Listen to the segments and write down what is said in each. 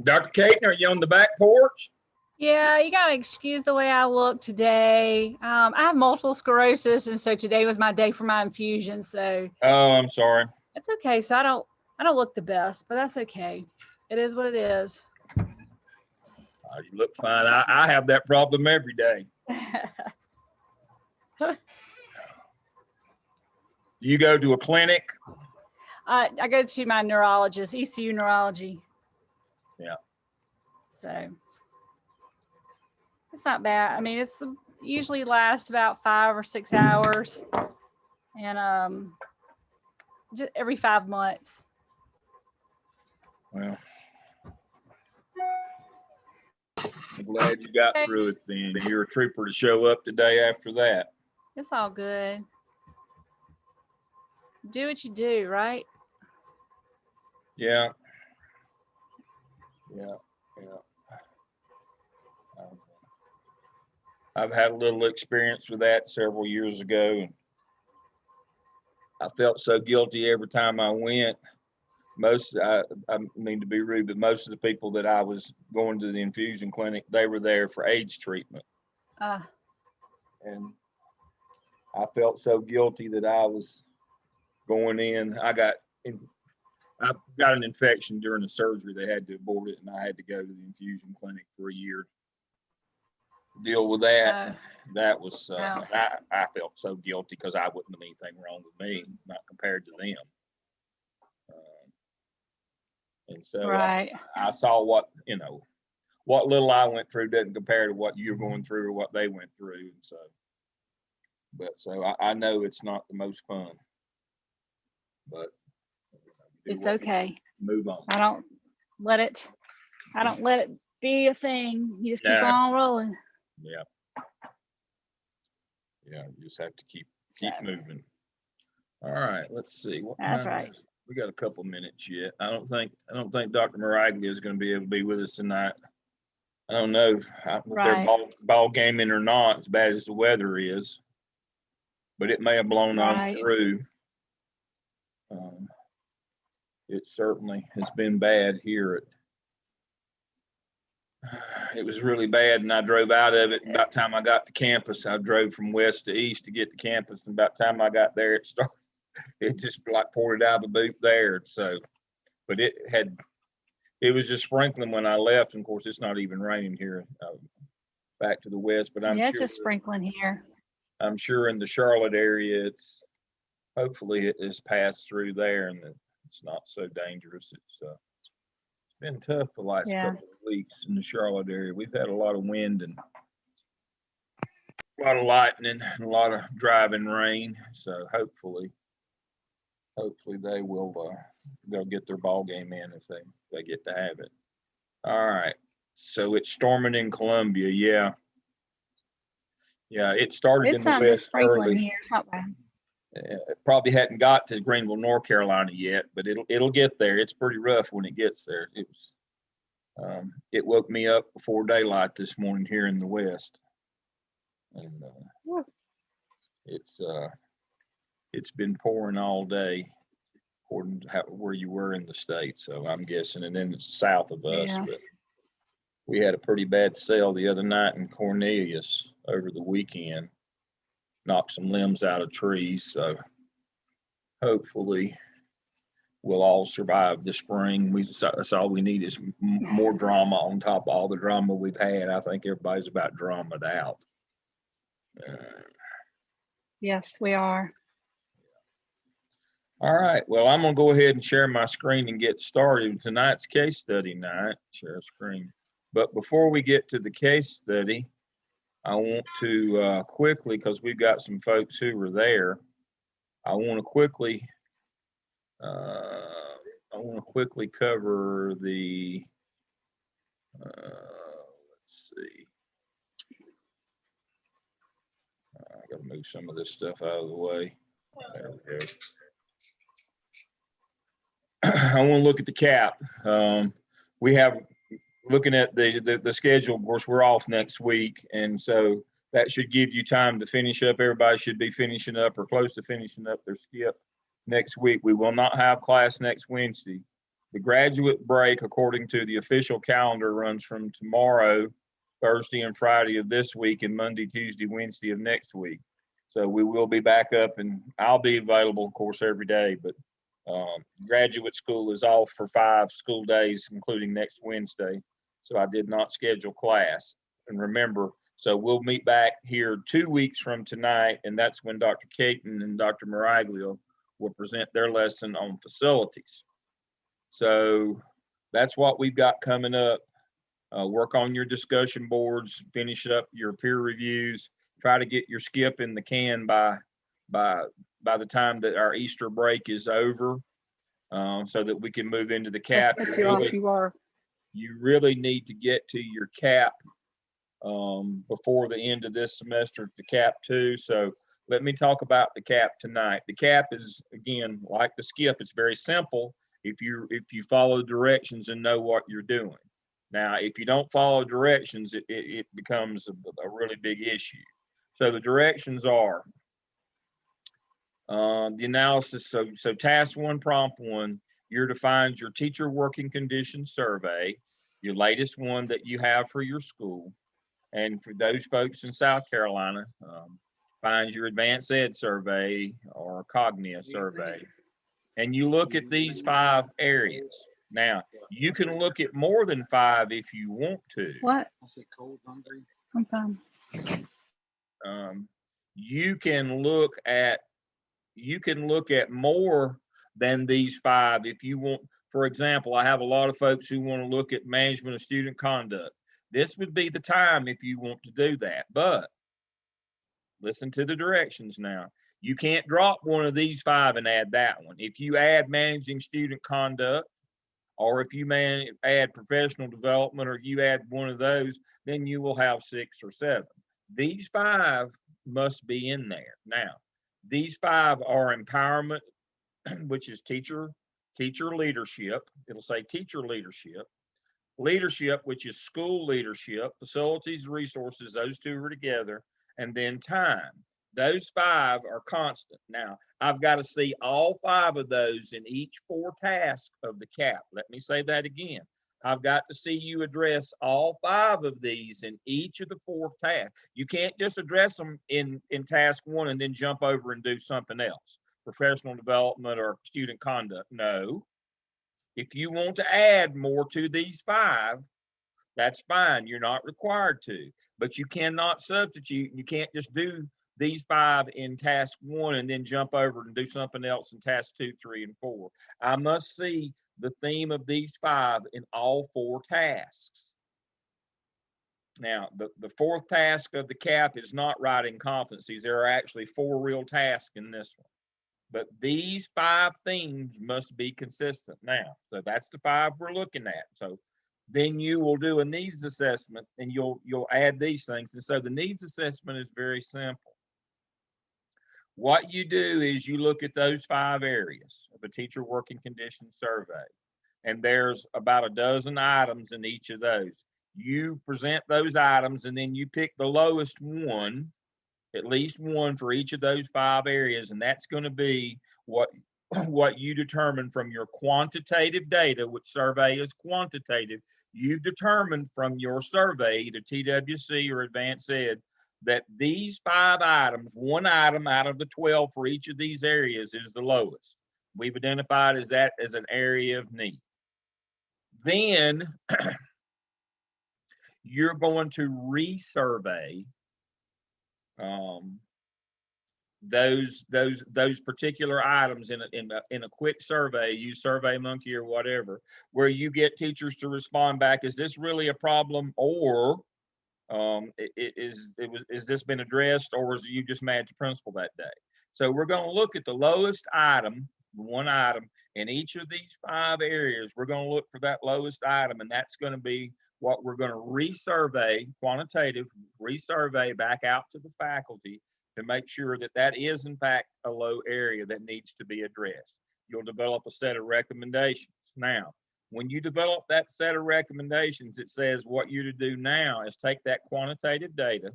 Dr. Caton, are you on the back porch? Yeah, you gotta excuse the way I look today. I have multiple sclerosis, and so today was my day for my infusion. So Oh, I'm sorry. it's okay. So I don't look the best, but that's okay. It is what it is. You look fine. I have that problem every day. You go to a clinic? I go to my neurologist, ECU neurology. Yeah. So it's not bad. I mean, it's usually lasts about 5 or 6 hours, and just every 5 months. Well, I'm glad you got through it then. You're a trooper to show up today after that. It's all good. Do what you do, right? Yeah. I've had a little experience with that several years ago, and I felt so guilty every time I went. I mean to be rude, but most of the people that I was going to the infusion clinic, they were there for AIDS treatment. And I felt so guilty that I was going in. I got an infection during the surgery. They had to abort it, and I had to go to the infusion clinic for a year to deal with that. That was, I felt so guilty because I wouldn't have anything wrong with me, not compared to them. And so right. I saw what little I went through doesn't compare to what you're going through or what they went through. And so I know it's not the most fun, but it's okay. Move on. I don't let it be a thing. You just keep on rolling. Yeah. You just have to keep moving. All right, let's see. That's right. We got a couple minutes yet. I don't think Dr. Maraglia is going to be able to be with us tonight. I don't know if they're ball gaming or not, as bad as the weather is, but it may have blown on through. It certainly has been bad here. It was really bad, and I drove out of it. About the time I got to campus, I drove from west to east to get to campus, and about the time I got there, it just like poured it out of the boot there. So, but it was just sprinkling when I left. And of course, it's not even raining here back to the west, but I'm sure it's just sprinkling here. I'm sure in the Charlotte area, hopefully it has passed through there and it's not so dangerous. It's been tough the last couple of weeks in the Charlotte area. We've had a lot of wind and a lot of lightning, and a lot of driving rain. So hopefully they'll get their ball game in if they get to have it. All right. So it's storming in Columbia. Yeah. It started in the west early. Here. It's not bad. It probably hadn't got to Greenville, North Carolina yet, but it'll get there. It's pretty rough when it gets there. It woke me up before daylight this morning here in the west, and it's been pouring all day, according to where you were in the state. So I'm guessing, and then it's south of us. But we had a pretty bad sail the other night in Cornelius over the weekend. Knocked some limbs out of trees. So hopefully we'll all survive the spring. That's all we need is more drama on top of all the drama we've had. I think everybody's about dramaed out. Yes, we are. All right. Well, I'm going to go ahead and share my screen and get started. Tonight's case study night. Share screen. But before we get to the case study, I want to quickly, because we've got some folks who were there, I want to quickly cover the, let's see. I got to move some of this stuff out of the way. There we go. I want to look at the cap. We have, looking at the schedule, of course, we're off next week. And so that should give you time to finish up. Everybody should be finishing up or close to finishing up their skip next week. We will not have class next Wednesday. The graduate break, according to the official calendar, runs from tomorrow, Thursday and Friday of this week, and Monday, Tuesday, Wednesday of next week. So we will be back up, and I'll be available, of course, every day. But graduate school is off for 5 school days, including next Wednesday. So I did not schedule class. And remember, so we'll meet back here 2 weeks from tonight, and that's when Dr. Caton and Dr. Miraglio will present their lesson on facilities. So that's what we've got coming up. Work on your discussion boards, finish up your peer reviews, try to get your skip in the can by the time that our Easter break is over, so that we can move into the cap. You really need to get to your cap before the end of this semester, the cap 2. So let me talk about the cap tonight. The cap is, again, like the skip, it's very simple if you follow directions and know what you're doing. Now, if you don't follow directions, it becomes a really big issue. So the directions are the analysis. So task 1, prompt 1, you're to find your teacher working conditions survey, your latest one that you have for your school. And for those folks in South Carolina, find your advanced ed survey or Cognia survey. And you look at these 5 areas. Now, you can look at more than 5 if you want to. What? I said cold, hungry. I'm fine. You can look at more than these 5 if you want. For example, I have a lot of folks who want to look at management of student conduct. This would be the time if you want to do that. But listen to the directions now. You can't drop one of these 5 and add that one. If you add managing student conduct, or if you add professional development, or you add one of those, then you will have 6 or 7. These 5 must be in there. Now, these 5 are empowerment, which is teacher leadership. It'll say teacher leadership. Leadership, which is school leadership, facilities, resources, those 2 are together, and then time. Those 5 are constant. Now, I've got to see all 5 of those in each 4 tasks of the cap. Let me say that again. I've got to see you address all 5 of these in each of the 4 tasks. You can't just address them in task 1 and then jump over and do something else, professional development or student conduct. No. If you want to add more to these 5, that's fine. You're not required to, but you cannot substitute. You can't just do these 5 in task 1 and then jump over and do something else in task 2, 3, and 4. I must see the theme of these 5 in all 4 tasks. Now, the 4th task of the cap is not writing competencies. There are actually 4 real tasks in this one. But these 5 themes must be consistent now. So that's the 5 we're looking at. So then you will do a needs assessment and you'll add these things. And so the needs assessment is very simple. What you do is you look at those 5 areas of a teacher working conditions survey, and there's about a dozen items in each of those. You present those items and then you pick the lowest one, at least one for each of those 5 areas, and that's going to be what you determine from your quantitative data, which survey is quantitative. You've determined from your survey, either TWC or advanced ed, that these 5 items, 1 item out of the 12 for each of these areas is the lowest. We've identified that as an area of need. Then you're going to resurvey those particular items in a quick survey. Use SurveyMonkey or whatever, where you get teachers to respond back. Is this really a problem, or is this been addressed, or is you just mad at the principal that day? So we're going to look at the lowest item, 1 item in each of these 5 areas. We're going to look for that lowest item, and that's going to be what we're going to resurvey, quantitative resurvey back out to the faculty to make sure that that is in fact a low area that needs to be addressed. You'll develop a set of recommendations. Now, when you develop that set of recommendations, it says what you're to do now is take that quantitative data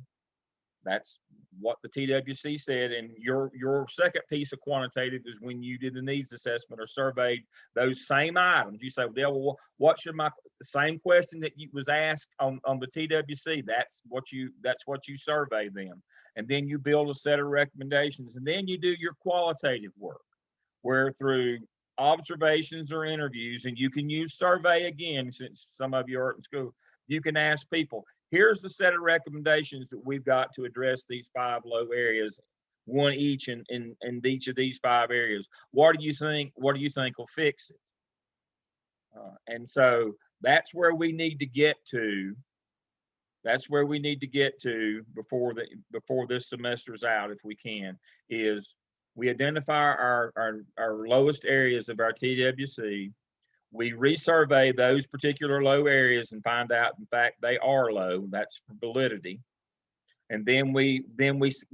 That's what the TWC said. And your second piece of quantitative is when you did the needs assessment or surveyed those same items. You say, well, what should the same question that was asked on the TWC? That's what you survey them. And then you build a set of recommendations, and then you do your qualitative work, where through observations or interviews, and you can use survey again, since some of you are in school, you can ask people, here's the set of recommendations that we've got to address these 5 low areas, one each in each of these 5 areas. What do you think will fix it? And so that's where we need to get to. That's where we need to get to before this semester's out, if we can, is we identify our lowest areas of our TWC. We resurvey those particular low areas and find out, in fact, they are low. That's for validity. And then we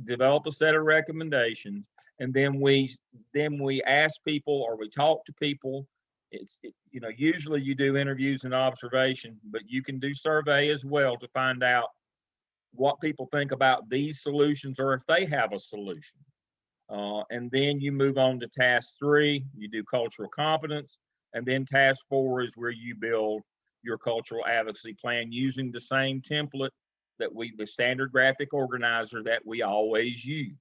develop a set of recommendations, and then we ask people, or we talk to people. Usually you do interviews and observation, but you can do survey as well to find out what people think about these solutions, or if they have a solution. And then you move on to task 3, you do cultural competence. And then task 4 is where you build your cultural advocacy plan using the same template that the standard graphic organizer that we always use.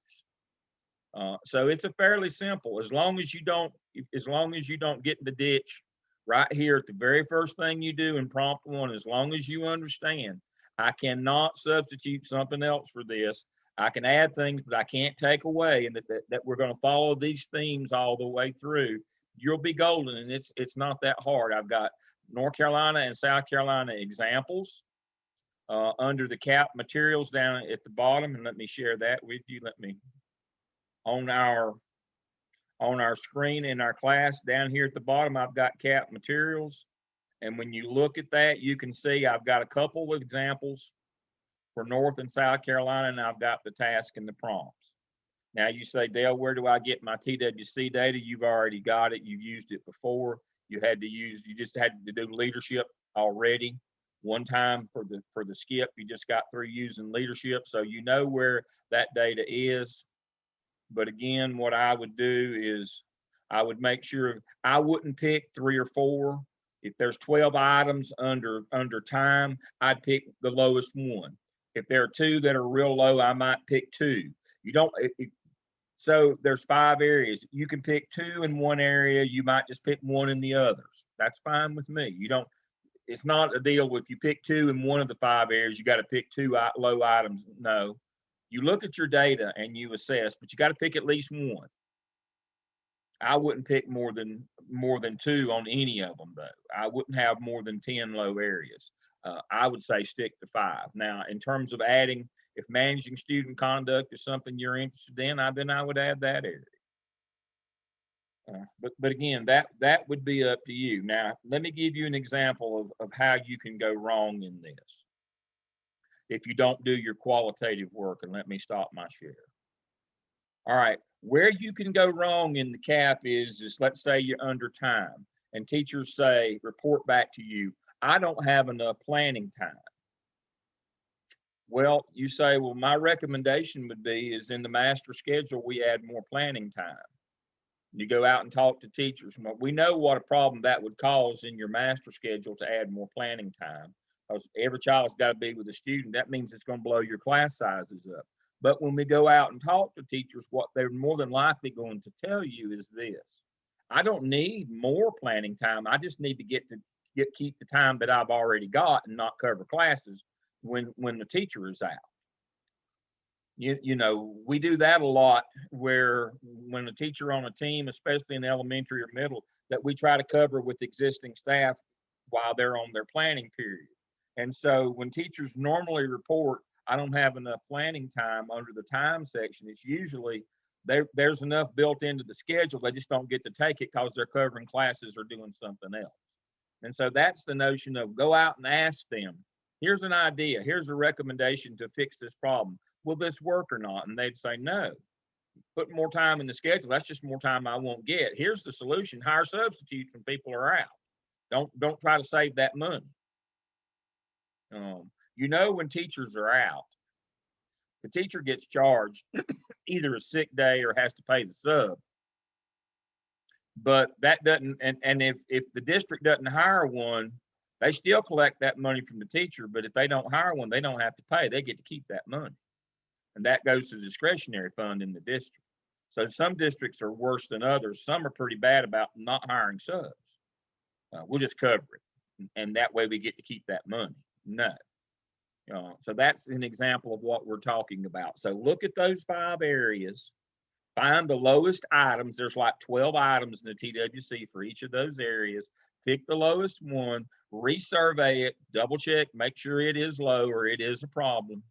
So it's a fairly simple, as long as you don't get in the ditch right here at the very first thing you do in prompt 1, as long as you understand, I cannot substitute something else for this. I can add things, but I can't take away, and that we're going to follow these themes all the way through. You'll be golden, and it's not that hard. I've got North Carolina and South Carolina examples under the CAP materials down at the bottom, and let me share that with you. On our screen in our class down here at the bottom, I've got CAP materials, and when you look at that, you can see I've got a couple of examples for North and South Carolina, and I've got the task and the prompts. Now you say, Dale, where do I get my TWC data? You've already got it. You've used it before. You just had to do leadership already. One time for the skip, you just got through using leadership, so you know where that data is. But again, what I would do is I would make sure I wouldn't pick 3 or 4. If there's 12 items under time, I'd pick the lowest one. If there are 2 that are real low, I might pick 2. You don't. So there's 5 areas. You can pick 2 in one area. You might just pick 1 in the others. That's fine with me. It's not a deal with you pick 2 in one of the 5 areas, you got to pick 2 low items. No, you look at your data and you assess, but you got to pick at least 1. I wouldn't pick more than 2 on any of them, though. I wouldn't have more than 10 low areas. I would say stick to 5. Now, in terms of adding, if managing student conduct is something you're interested in, then I would add that area. But again, that would be up to you. Now, let me give you an example of how you can go wrong in this if you don't do your qualitative work, and let me stop my share. All right, where you can go wrong in the CAP is let's say you're under time, and teachers say, report back to you, I don't have enough planning time. Well, you say, well, my recommendation would be is in the master schedule, we add more planning time. You go out and talk to teachers. We know what a problem that would cause in your master schedule to add more planning time, because every child's got to be with a student. That means it's going to blow your class sizes up. But when we go out and talk to teachers, what they're more than likely going to tell you is this: I don't need more planning time. I just need to keep the time that I've already got and not cover classes when the teacher is out. We do that a lot, where when a teacher on a team, especially in elementary or middle, that we try to cover with existing staff while they're on their planning period. And so when teachers normally report, I don't have enough planning time under the time section, it's usually there's enough built into the schedule. They just don't get to take it because they're covering classes or doing something else. And so that's the notion of go out and ask them, here's an idea, here's a recommendation to fix this problem. Will this work or not? And they'd say, no. Put more time in the schedule. That's just more time I won't get. Here's the solution: hire substitutes when people are out. Don't try to save that money. When teachers are out, the teacher gets charged either a sick day or has to pay the sub. But that doesn't, and if the district doesn't hire one, they still collect that money from the teacher. But if they don't hire one, they don't have to pay. They get to keep that money. And that goes to the discretionary fund in the district. So some districts are worse than others. Some are pretty bad about not hiring subs. We'll just cover it. And that way we get to keep that money. No. So that's an example of what we're talking about. So look at those 5 areas. Find the lowest items. There's like 12 items in the TWC for each of those areas. Pick the lowest one, resurvey it, double check, make sure it is low or it is a problem.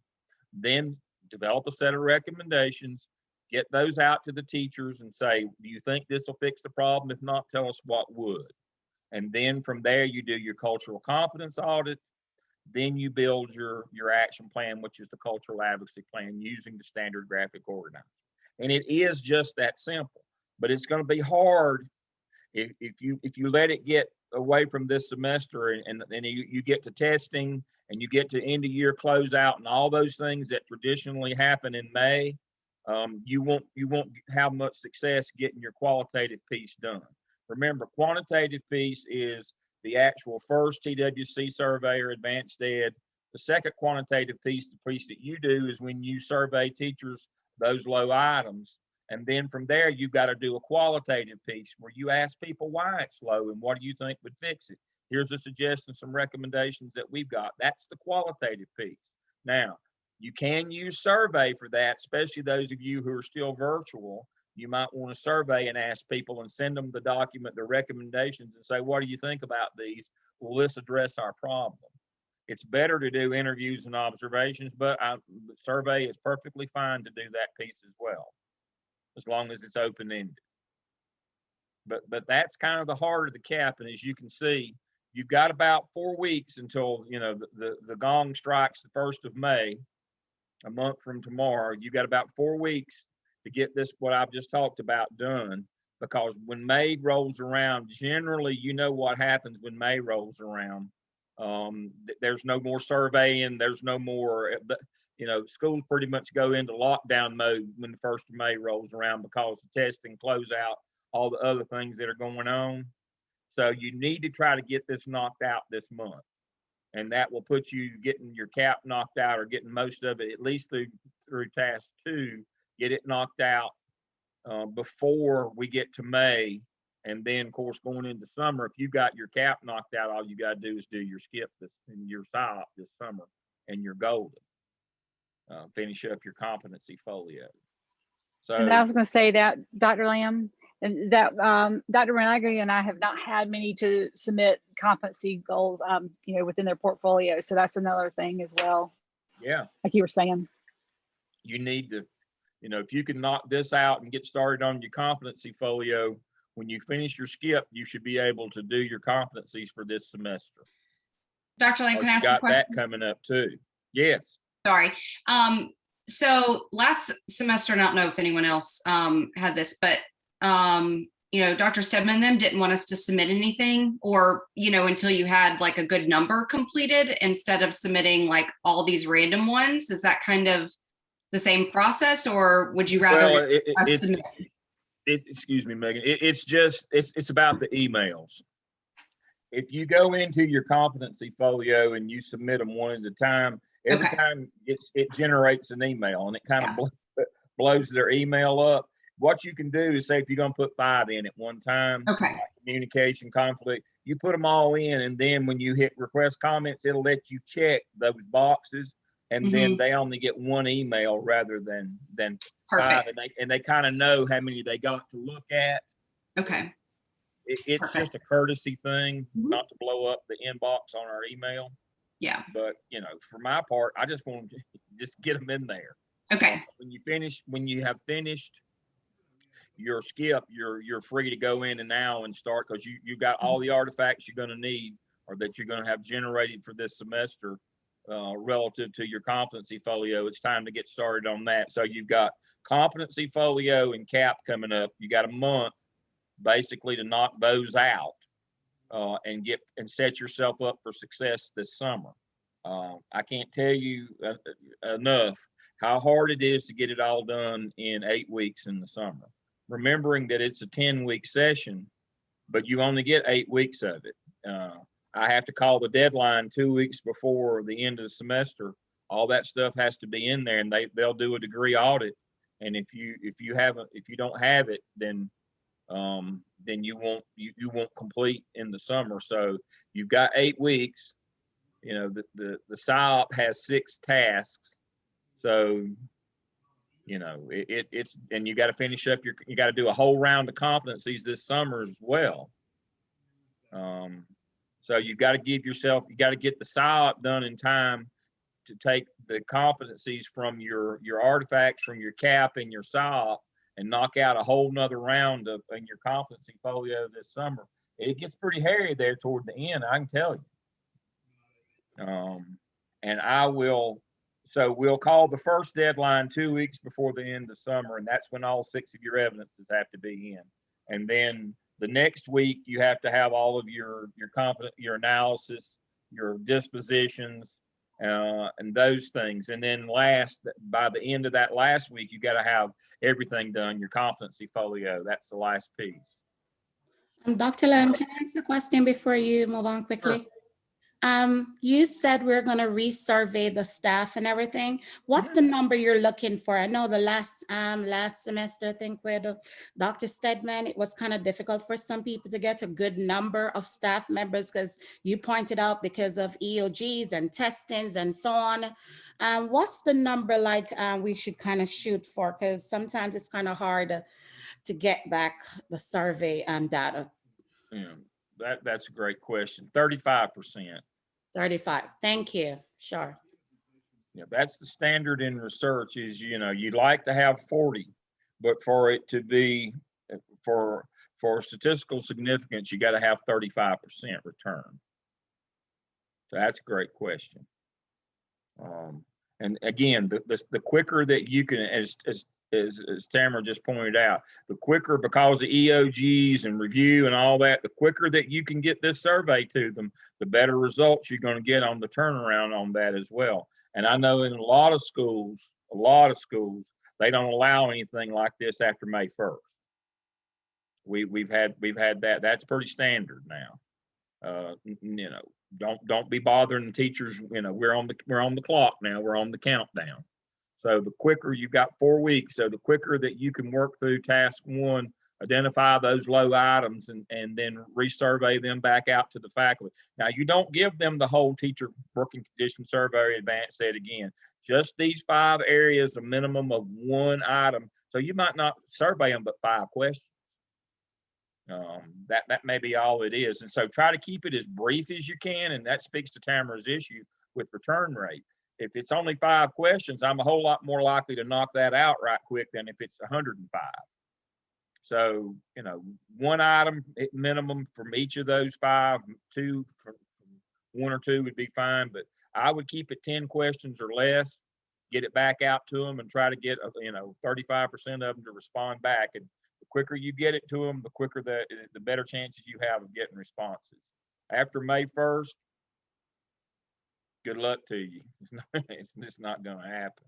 Then develop a set of recommendations, get those out to the teachers and say, do you think this will fix the problem? If not, tell us what would. And then from there, you do your cultural competence audit. Then you build your action plan, which is the cultural advocacy plan using the standard graphic organizer. And it is just that simple, but it's going to be hard if you let it get away from this semester and you get to testing and you get to end of year closeout and all those things that traditionally happen in May. You won't have much success getting your qualitative piece done. Remember, quantitative piece is the actual first TWC survey or advanced ed. The second quantitative piece, the piece that you do, is when you survey teachers those low items. And then from there, you've got to do a qualitative piece where you ask people why it's low and what do you think would fix it. Here's a suggestion, some recommendations that we've got. That's the qualitative piece. Now, you can use survey for that, especially those of you who are still virtual. You might want to survey and ask people and send them the document, the recommendations, and say, what do you think about these? Will this address our problem? It's better to do interviews and observations, but survey is perfectly fine to do that piece as well, as long as it's open-ended. But that's kind of the heart of the cap. And as you can see, you've got about 4 weeks until, the gong strikes the 1st of May, a month from tomorrow. You've got about 4 weeks to get this, what I've just talked about, done, because when May rolls around, generally, what happens when May rolls around. There's no more surveying. There's no more, schools pretty much go into lockdown mode when the 1st of May rolls around because the testing, close out, all the other things that are going on. So you need to try to get this knocked out this month. And that will put you getting your cap knocked out or getting most of it, at least through task 2, get it knocked out before we get to May. And then, of course, going into summer, if you got your cap knocked out, all you got to do is do your skip and your PSYOP this summer, and you're golden. Finish up your competency folio. So, and I was going to say that, Dr. Lamb, and that Dr. Renagri and I have not had many to submit competency goals, within their portfolio. So that's another thing as well. Yeah. Like you were saying. You need to, if you can knock this out and get started on your competency folio, when you finish your skip, you should be able to do your competencies for this semester. Dr. Lane, can I ask a question? You got that coming up too. Yes. Sorry. So last semester, I don't know if anyone else had this, but Dr. Stedman and them didn't want us to submit anything or, until you had like a good number completed instead of submitting like all these random ones. Is that kind of the same process, or would you rather submit? Excuse me, Megan. It's about the emails. If you go into your competency folio and you submit them one at a time, every time it generates an email and it kind of blows their email up. What you can do is say if you're going to put 5 in at one time, like communication, conflict, you put them all in, and then when you hit request comments, it'll let you check those boxes, and then they only get 1 email rather than 5, and they kind of know how many they got to look at. Okay. It's just a courtesy thing, not to blow up the inbox on our email. Yeah. But for my part, I just want to just get them in there. Okay. When you have finished your skip, you're free to go in and now and start, because you got all the artifacts you're going to need or that you're going to have generated for this semester relative to your competency folio. It's time to get started on that. So you've got competency folio and CAP coming up. You got a month basically to knock those out and set yourself up for success this summer. I can't tell you enough how hard it is to get it all done in 8 weeks in the summer. Remembering that it's a 10-week session, but you only get 8 weeks of it. I have to call the deadline 2 weeks before the end of the semester. All that stuff has to be in there, and they'll do a degree audit. And if you don't have it, then you won't complete in the summer. So you've got 8 weeks. You know, the PSYOP has 6 tasks. So, you know, it's, and you got to finish up you got to do a whole round of competencies this summer as well. So you got to get the PSYOP done in time to take the competencies from your artifacts from your CAP and your PSYOP and knock out a whole nother round in your competency folio this summer. It gets pretty hairy there toward the end, I can tell you. And so we'll call the first deadline 2 weeks before the end of summer, and that's when all 6 of your evidences have to be in. And then the next week you have to have all of your analysis, your dispositions, and those things. And then by the end of that last week, you got to have everything done, your competency folio. That's the last piece. Dr. Lam, can I ask a question before you move on quickly? Sure. You said we're going to resurvey the staff and everything. What's the number you're looking for? I know the last semester, I think with Dr. Stedman, it was kind of difficult for some people to get a good number of staff members because you pointed out because of EOGs and testings and so on. What's the number like we should kind of shoot for? Because sometimes it's kind of hard to get back the survey and data. Yeah, that's a great question. 35%. 35. Thank you. Sure. Yeah, that's the standard in research is, you know, you'd like to have 40, but for it to be for statistical significance, you got to have 35% return. So that's a great question. And again, the quicker that you can, as Tamara just pointed out, the quicker, because of EOGs and review and all that, the quicker that you can get this survey to them, the better results you're going to get on the turnaround on that as well. And I know in a lot of schools, they don't allow anything like this after May 1st. We've had that. That's pretty standard now. You know, don't be bothering the teachers. You know, we're on the clock now. We're on the countdown. So the quicker, you've got 4 weeks. So the quicker that you can work through task 1, identify those low items, and then resurvey them back out to the faculty. Now, you don't give them the whole teacher working condition survey advanced set again. Just these 5 areas, a minimum of 1 item. So you might not survey them but 5 questions. That may be all it is. And so try to keep it as brief as you can. And that speaks to Tamara's issue with return rate. If it's only 5 questions, I'm a whole lot more likely to knock that out right quick than if it's 105. So, you know, 1 item at minimum from each of those 5, 2 from 1 or 2 would be fine, but I would keep it 10 questions or less, get it back out to them and try to get, you know, 35% of them to respond back. And the quicker you get it to them, the quicker the better chances you have of getting responses. After May 1st, good luck to you. It's just not going to happen.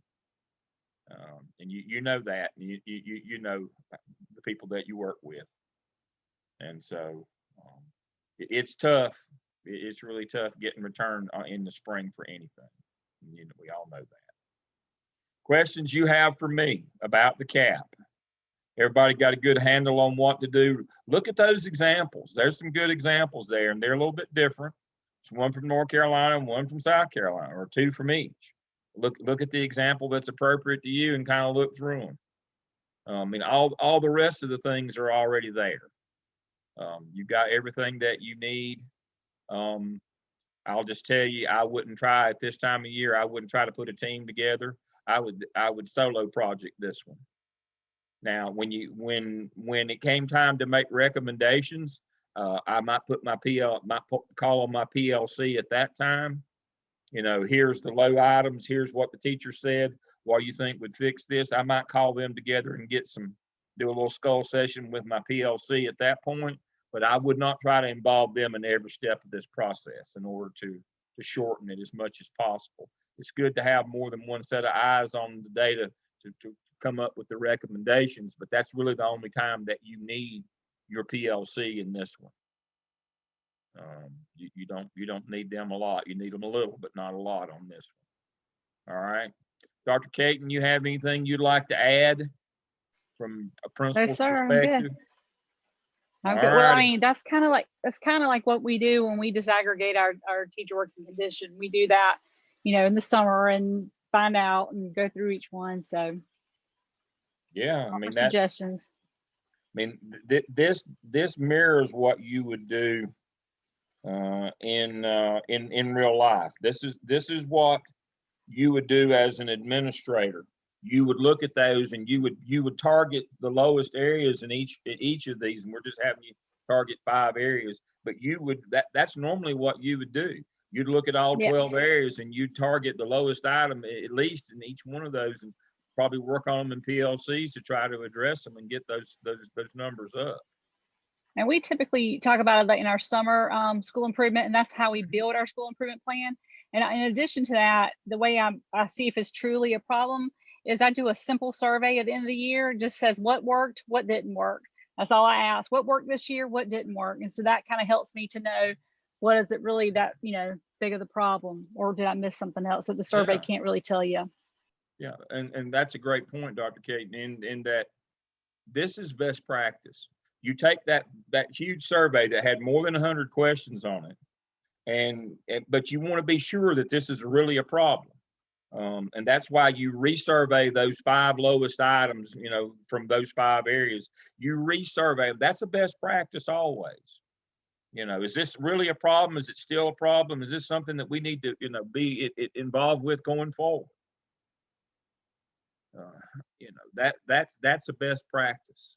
And you know that. You know the people that you work with. And so it's tough. It's really tough getting return in the spring for anything. You know, we all know that. Questions you have for me about the CAP? Everybody got a good handle on what to do? Look at those examples. There's some good examples there, and they're a little bit different. It's 1 from North Carolina and 1 from South Carolina, or 2 from each. Look at the example that's appropriate to you and kind of look through them. I mean, all the rest of the things are already there. You've got everything that you need. I'll just tell you, I wouldn't try at this time of year. I wouldn't try to put a team together. I would solo project this one. Now, when it came time to make recommendations, I might call on my PLC at that time. You know, here's the low items. Here's what the teacher said. What do you think would fix this? I might call them together and do a little skull session with my PLC at that point. But I would not try to involve them in every step of this process in order to shorten it as much as possible. it's good to have more than one set of eyes on the data to come up with the recommendations, but that's really the only time that you need your PLC in this one. You don't need them a lot. You need them a little, but not a lot on this one. All right. Dr. Caton, you have anything you'd like to add from a principal's sir, I'm good. perspective? Okay. Well, I mean, that's kind of like what we do when we disaggregate our teacher working condition. We do that, in the summer and find out and go through each one. So yeah, I mean, suggestions. I mean, this mirrors what you would do in real life. This is what you would do as an administrator. You would look at those and you would target the lowest areas in each of these, and we're just having you target 5 areas, but that's normally what you would do. You'd look at all 12 areas and you'd target the lowest item at least in each one of those, and probably work on them in PLCs to try to address them and get those numbers up. And we typically talk about it in our summer school improvement, and that's how we build our school improvement plan. And in addition to that, the way I see if it's truly a problem is I do a simple survey at the end of the year. It just says what worked, what didn't work. That's all I ask. What worked this year, what didn't work? And so that kind of helps me to know, what is it really that, big of the problem, or did I miss something else that the survey can't really tell you? Yeah, and that's a great point, Dr. Caton, in that this is best practice. You take that huge survey that had more than 100 questions on it, but you want to be sure that this is really a problem. And that's why you resurvey those 5 lowest items, from those 5 areas. You resurvey. That's a best practice always. Is this really a problem? Is it still a problem? Is this something that we need to, be involved with going forward? That's a best practice.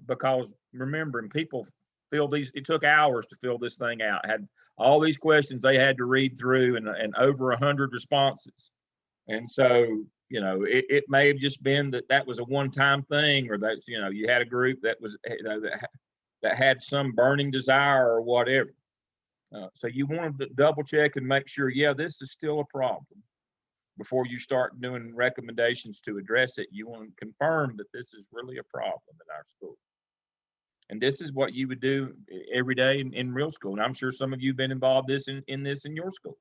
Because remembering, people fill these, it took hours to fill this thing out. It had all these questions they had to read through, and over 100 responses. And so, it may have just been that was a one-time thing, or that's, you had a group that was, that had some burning desire or whatever. So you want to double check and make sure, this is still a problem. Before you start doing recommendations to address it, you want to confirm that this is really a problem in our school. And this is what you would do every day in real school. And I'm sure some of you have been involved in this in your school.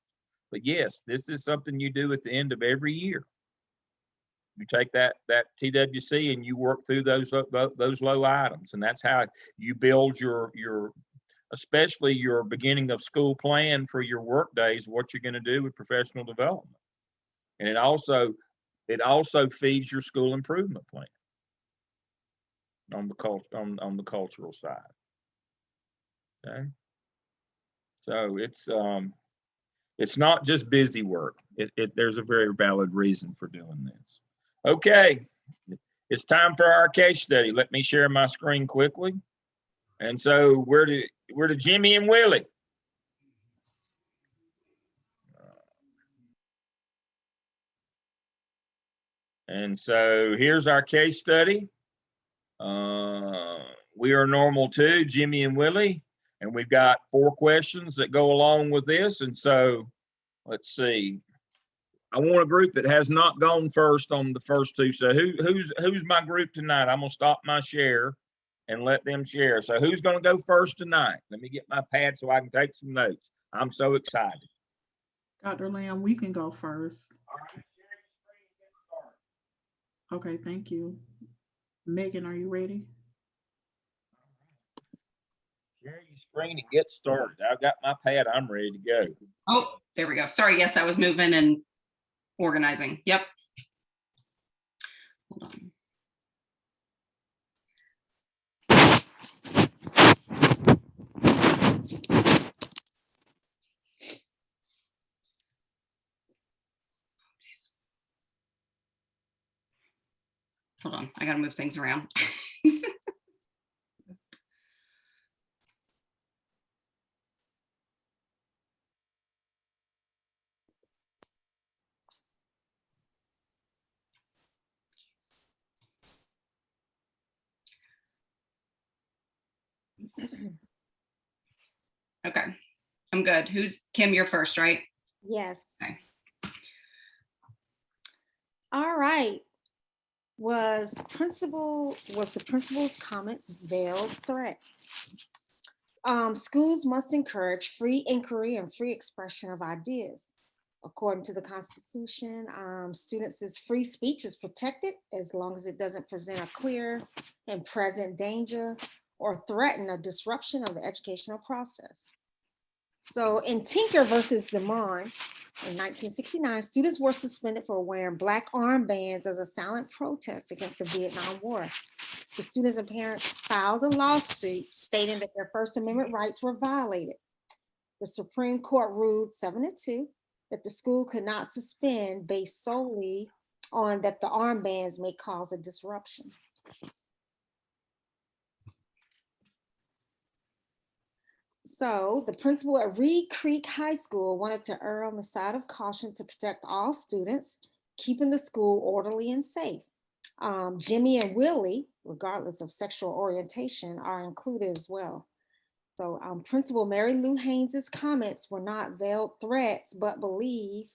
But yes, this is something you do at the end of every year. You take that TWC and you work through those low items, and that's how you build your especially your beginning of school plan for your work days, what you're going to do with professional development. And it also feeds your school improvement plan on the cultural side. Okay. So it's not just busy work. There's a very valid reason for doing this. Okay. It's time for our case study. Let me share my screen quickly. And so where did Jimmy and Willie? And so here's our case study. We are normal 2, Jimmy and Willie, and we've got 4 questions that go along with this. And so let's see. I want a group that has not gone first on the first 2. So who's my group tonight? I'm gonna stop my share and let them share. So who's gonna go first tonight? Let me get my pad so I can take some notes. I'm so excited. Dr. Lamb, we can go first. All right, share your screen and get started. Okay, thank you. Megan, are you ready? Share your screen and get started. I've got my pad. I'm ready to go. Oh, there we go. Sorry. Yes, I was moving and organizing. Yep. Hold on. Hold on. I got to move things around. Okay, I'm good. Kim, you're first, right? Yes. Okay. All right. Was the principal's comments veiled threat? Schools must encourage free inquiry and free expression of ideas. According to the Constitution, students' free speech is protected as long as it doesn't present a clear and present danger or threaten a disruption of the educational process. So in Tinker versus Des Moines, in 1969, students were suspended for wearing black armbands as a silent protest against the Vietnam War. The students and parents filed a lawsuit stating that their First Amendment rights were violated. The Supreme Court ruled 7-2 that the school could not suspend based solely on that the armbands may cause a disruption. So the principal at Reed Creek High School wanted to err on the side of caution to protect all students, keeping the school orderly and safe. Jimmy and Willie, regardless of sexual orientation, are included as well. So Principal Mary Lou Haynes's comments were not veiled threats, but believe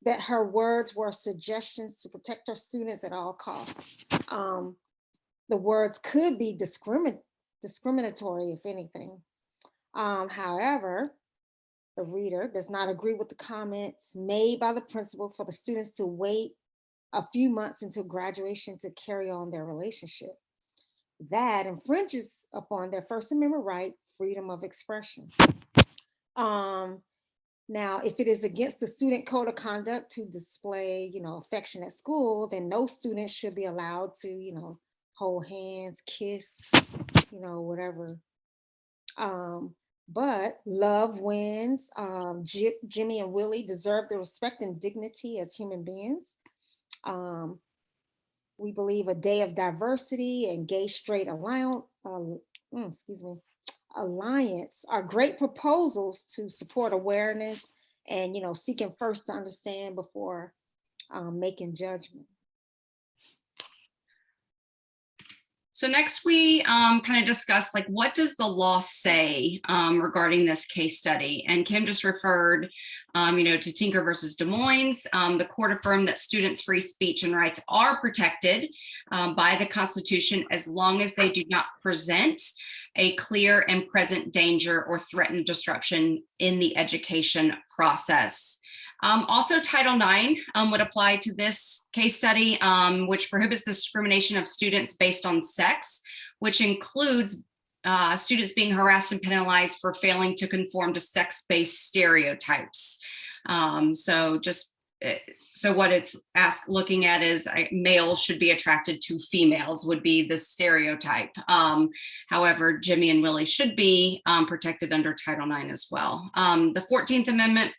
that her words were suggestions to protect her students at all costs. The words could be discriminatory, if anything. However, the reader does not agree with the comments made by the principal for the students to wait a few months until graduation to carry on their relationship. That infringes upon their First Amendment right, freedom of expression. Now, if it is against the student code of conduct to display, affection at school, then no student should be allowed to, hold hands, kiss, whatever. But love wins. Jimmy and Willie deserve the respect and dignity as human beings. We believe a day of diversity and gay straight alliance are great proposals to support awareness and seeking first to understand before making judgment. So next we kind of discuss what does the law say regarding this case study? And Kim just referred, to Tinker versus Des Moines. The court affirmed that students' free speech and rights are protected by the Constitution as long as they do not present a clear and present danger or threaten disruption in the education process. Also, Title IX would apply to this case study, which prohibits the discrimination of students based on sex, which includes students being harassed and penalized for failing to conform to sex-based stereotypes. So what it's looking at is males should be attracted to females would be the stereotype. However, Jimmy and Willie should be protected under Title IX as well. The 14th Amendment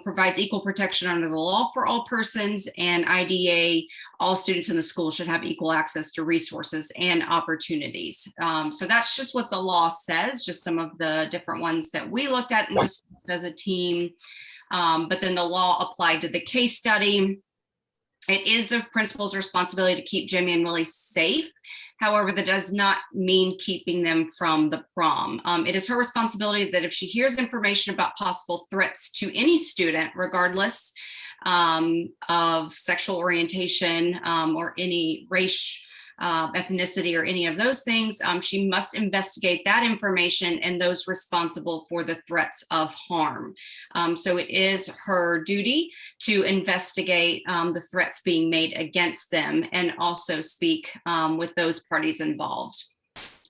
provides equal protection under the law for all persons, and IDA, all students in the school should have equal access to resources and opportunities. So that's just what the law says, just some of the different ones that we looked at and discussed as a team. But then the law applied to the case study. It is the principal's responsibility to keep Jimmy and Willie safe. However, that does not mean keeping them from the prom. It is her responsibility that if she hears information about possible threats to any student, regardless of sexual orientation or any race, ethnicity, or any of those things, she must investigate that information and those responsible for the threats of harm. So it is her duty to investigate the threats being made against them and also speak with those parties involved.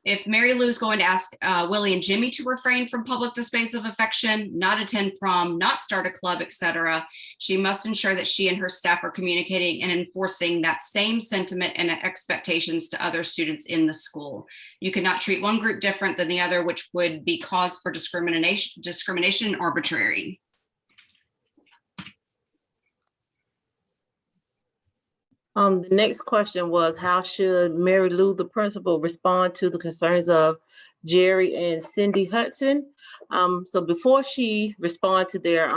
If Mary Lou's going to ask Willie and Jimmy to refrain from public displays of affection, not attend prom, not start a club, etc., she must ensure that she and her staff are communicating and enforcing that same sentiment and expectations to other students in the school. You cannot treat one group different than the other, which would be cause for discrimination arbitrary. The next question was, how should Mary Lou, the principal, respond to the concerns of Jerry and Cindy Hudson? So before she responds to their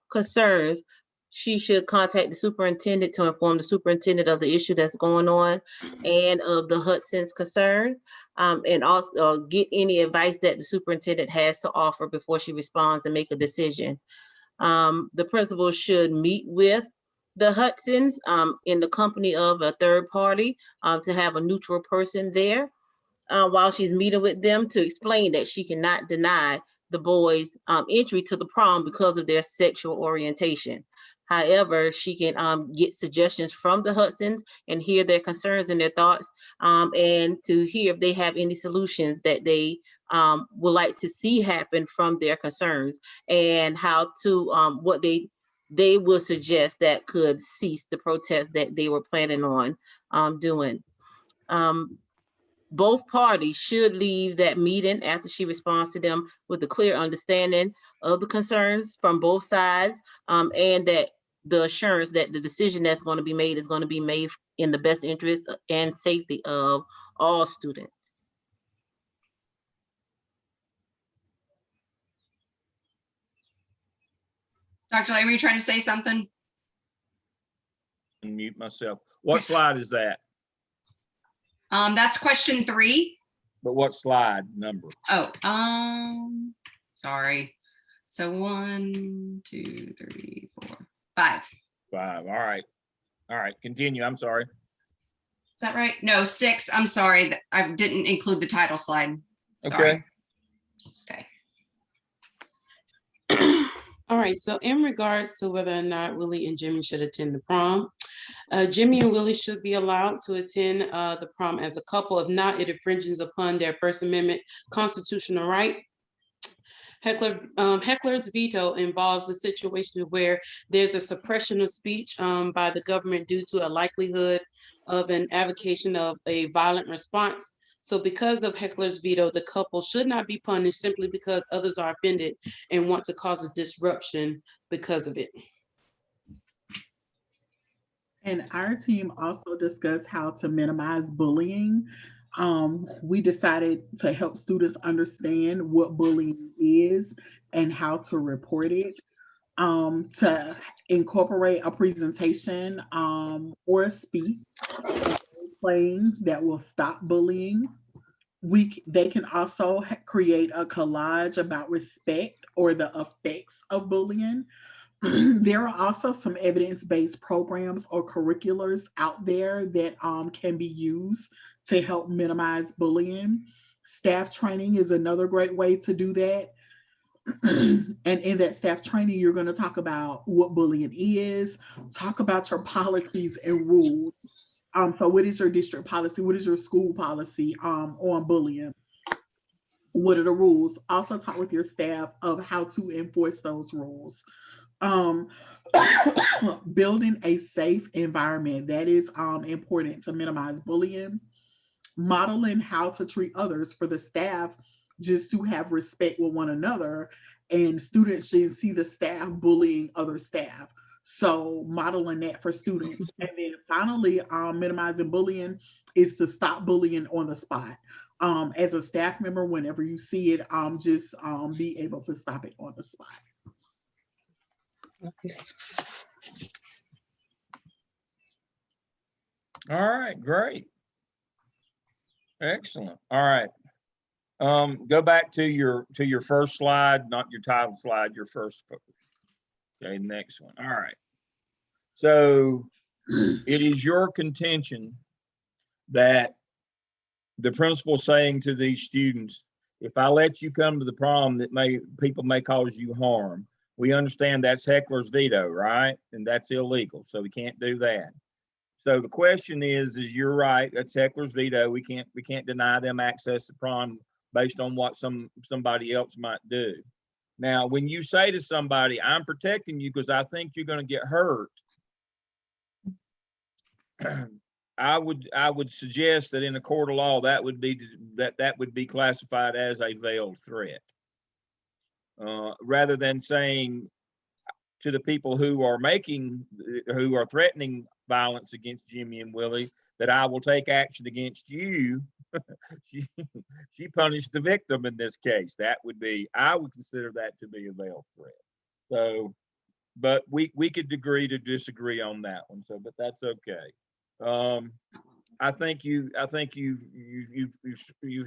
concerns, she should contact the superintendent to inform the superintendent of the issue that's going on and of the Hudson's concern, and also get any advice that the superintendent has to offer before she responds and make a decision. The principal should meet with the Hudsons in the company of a third party to have a neutral person there while she's meeting with them to explain that she cannot deny the boys entry to the prom because of their sexual orientation. However, she can get suggestions from the Hudsons and hear their concerns and their thoughts, and to hear if they have any solutions that they would like to see happen from their concerns, and how to what they will suggest that could cease the protest that they were planning on doing. Both parties should leave that meeting after she responds to them with a clear understanding of the concerns from both sides, and that the assurance that the decision that's going to be made is going to be made in the best interest and safety of all students. Dr. Lane, were you trying to say something? Mute myself. What slide is that? That's question 3. But what slide number? Oh, sorry. So 1, 2, 3, 4, 5. 5. All right. All right. Continue. I'm sorry. Is that right? No, 6. I'm sorry. I didn't include the title slide. Sorry. Okay. Okay. All right, so in regards to whether or not Willie and Jimmy should attend the prom, Jimmy and Willie should be allowed to attend the prom as a couple. If not, it infringes upon their First Amendment constitutional right. Heckler's veto involves a situation where there's a suppression of speech by the government due to a likelihood of an avocation of a violent response. So because of Heckler's veto, the couple should not be punished simply because others are offended and want to cause a disruption because of it. And our team also discussed how to minimize bullying. We decided to help students understand what bullying is and how to report it, to incorporate a presentation or a speech playing that will stop bullying. They can also create a collage about respect or the effects of bullying. There are also some evidence-based programs or curriculars out there that can be used to help minimize bullying. Staff training is another great way to do that. And in that staff training, you're going to talk about what bullying is, talk about your policies and rules. So what is your district policy? What is your school policy on bullying? What are the rules? Also talk with your staff of how to enforce those rules. Building a safe environment, that is important to minimize bullying. Modeling how to treat others for the staff, just to have respect with one another, and students should see the staff bullying other staff. So modeling that for students. And then finally, minimizing bullying is to stop bullying on the spot. As a staff member, whenever you see it, just be able to stop it on the spot. All right, great. Excellent. All right. Go back to your first slide, not your title slide, your first. Okay, next one. All right. So it is your contention that the principal saying to these students, if I let you come to the prom, that people may cause you harm. We understand that's Heckler's veto, right? And that's illegal, so we can't do that. So the question is you're right, that's Heckler's veto. We can't deny them access to prom based on what somebody else might do. Now, when you say to somebody, I'm protecting you because I think you're going to get hurt, I would suggest that in a court of law, that would be classified as a veiled threat. Rather than saying to the people who are threatening violence against Jimmy and Willie that I will take action against you, she punished the victim in this case. I would consider that to be a veiled threat. So, but we could agree to disagree on that one. So, but that's okay. I think you've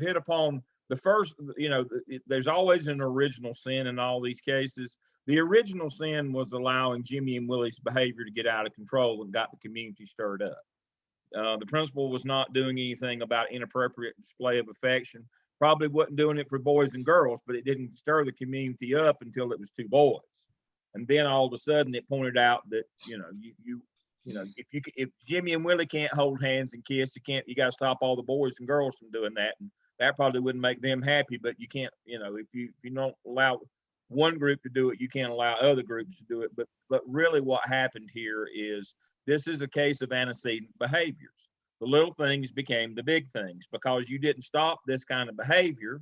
hit upon the first, there's always an original sin in all these cases. The original sin was allowing Jimmy and Willie's behavior to get out of control and got the community stirred up. The principal was not doing anything about inappropriate display of affection. Probably wasn't doing it for boys and girls, but it didn't stir the community up until it was 2 boys. And then all of a sudden it pointed out that, if Jimmy and Willie can't hold hands and kiss, you got to stop all the boys and girls from doing that. And that probably wouldn't make them happy, but you can't, if you don't allow one group to do it, you can't allow other groups to do it. But really what happened here is this is a case of antecedent behaviors. The little things became the big things because you didn't stop this kind of behavior.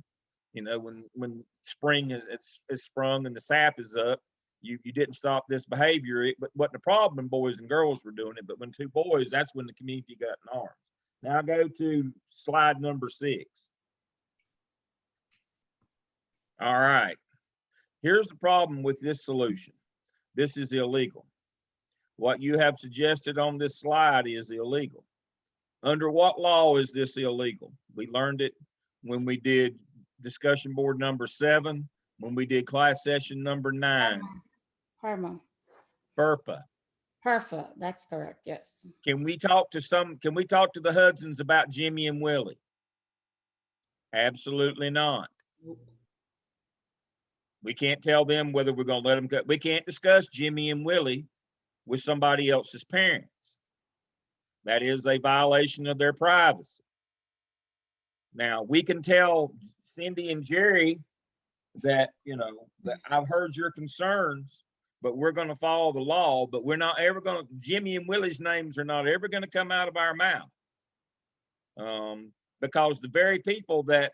When spring is sprung and the sap is up, you didn't stop this behavior. But wasn't a problem when boys and girls were doing it, but when 2 boys, that's when the community got in arms. Now go to slide number 6. All right. Here's the problem with this solution. This is illegal. What you have suggested on this slide is illegal. Under what law is this illegal? We learned it when we did discussion board number 7, when we did class session number 9. FERPA. FERPA, that's correct, yes. Can we talk to the Hudsons about Jimmy and Willie? Absolutely not. We can't tell them whether we're going to let them go. We can't discuss Jimmy and Willie with somebody else's parents. That is a violation of their privacy. Now, we can tell Cindy and Jerry that, that I've heard your concerns, but we're going to follow the law, but we're not ever going to, Jimmy and Willie's names are not ever going to come out of our mouth. Because the very people that,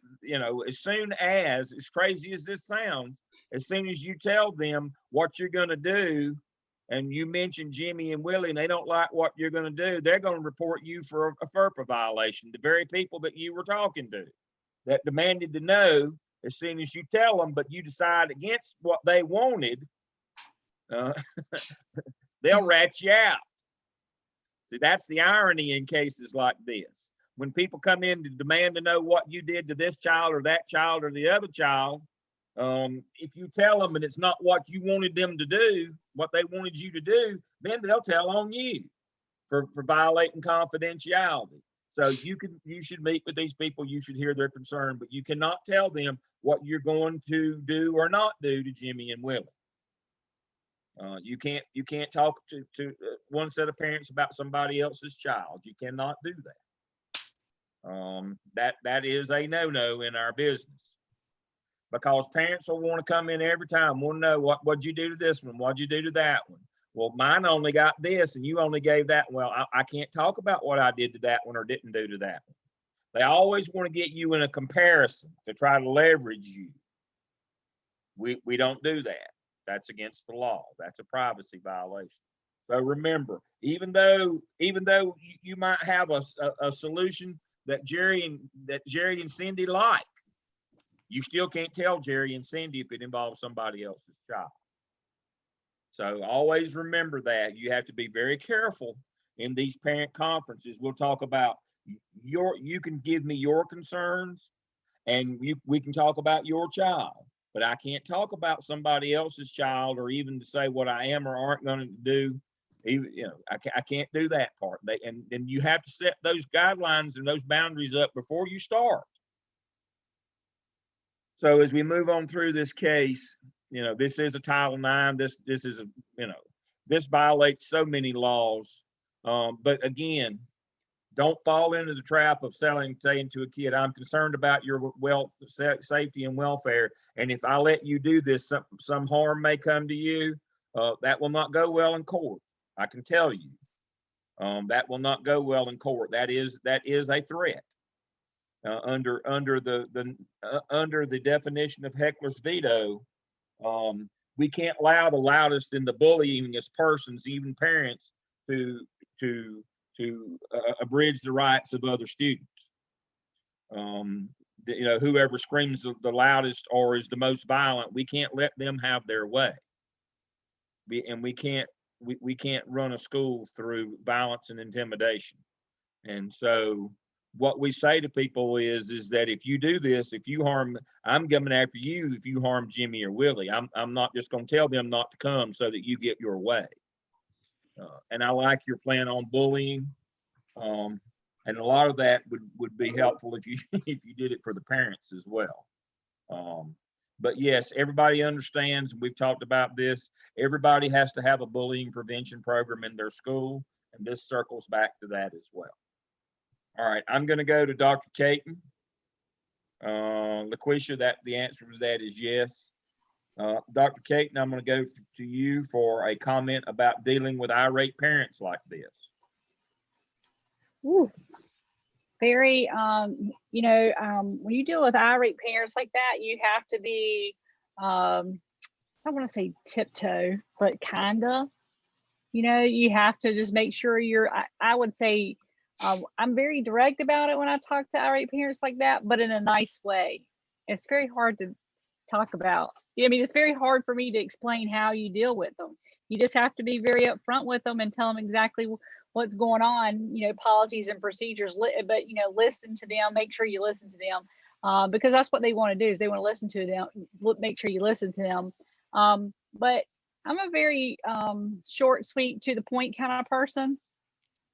as soon as crazy as this sounds, as soon as you tell them what you're going to do, and you mention Jimmy and Willie, and they don't like what you're going to do, they're going to report you for a FERPA violation. The very people that you were talking to that demanded to know as soon as you tell them, but you decide against what they wanted, they'll rat you out. See, that's the irony in cases like this. When people come in to demand to know what you did to this child or that child or the other child, if you tell them and it's not what you wanted them to do, what they wanted you to do, then they'll tell on you for violating confidentiality. So you should meet with these people, you should hear their concern, but you cannot tell them what you're going to do or not do to Jimmy and Willie. You can't talk to one set of parents about somebody else's child. You cannot do that. That is a no-no in our business. Because parents will want to come in every time, want to know what'd you do to this one? What'd you do to that one? Well, mine only got this and you only gave that. Well, I can't talk about what I did to that one or didn't do to that one. They always want to get you in a comparison to try to leverage you. We don't do that. That's against the law. That's a privacy violation. So remember, even though you might have a solution that Jerry and Cindy like, you still can't tell Jerry and Cindy if it involves somebody else's child. So always remember that. You have to be very careful in these parent conferences. We'll talk about you can give me your concerns and we can talk about your child, but I can't talk about somebody else's child or even to say what I am or aren't going to do. I can't do that part. And you have to set those guidelines and those boundaries up before you start. So as we move on through this case, this is a Title IX. This is this violates so many laws. But again, don't fall into the trap of saying to a kid, I'm concerned about your safety and welfare. And if I let you do this, some harm may come to you. That will not go well in court. I can tell you, that will not go well in court. That is a threat. Under the definition of heckler's veto, we can't allow the loudest and the bullyingest persons, even parents, to abridge the rights of other students. Whoever screams the loudest or is the most violent, we can't let them have their way. We can't run a school through violence and intimidation. And so what we say to people is that if you do this, if you harm, I'm coming after you if you harm Jimmy or Willie. I'm not just going to tell them not to come so that you get your way. And I like your plan on bullying. And a lot of that would be helpful if you if you did it for the parents as well. But yes, everybody understands, and we've talked about this, everybody has to have a bullying prevention program in their school, and this circles back to that as well. All right, I'm going to go to Dr. Caton. LaQuisha, that the answer to that is yes. Dr. Caton, I'm going to go to you for a comment about dealing with irate parents like this. Ooh, very, you know, when you deal with irate parents like that, you have to be, I don't want to say tiptoe, but kinda, you know, you have to just make sure you're, I would say, I'm very direct about it when I talk to irate parents like that, but in a nice way. It's very hard to talk about. I mean, it's very hard for me to explain how you deal with them. You just have to be very upfront with them and tell them exactly what's going on, you know, policies and procedures, but, you know, listen to them, make sure you listen to them, because that's what they want to do is they want to listen to them, make sure you listen to them. But I'm a very short, sweet, to the point kind of person.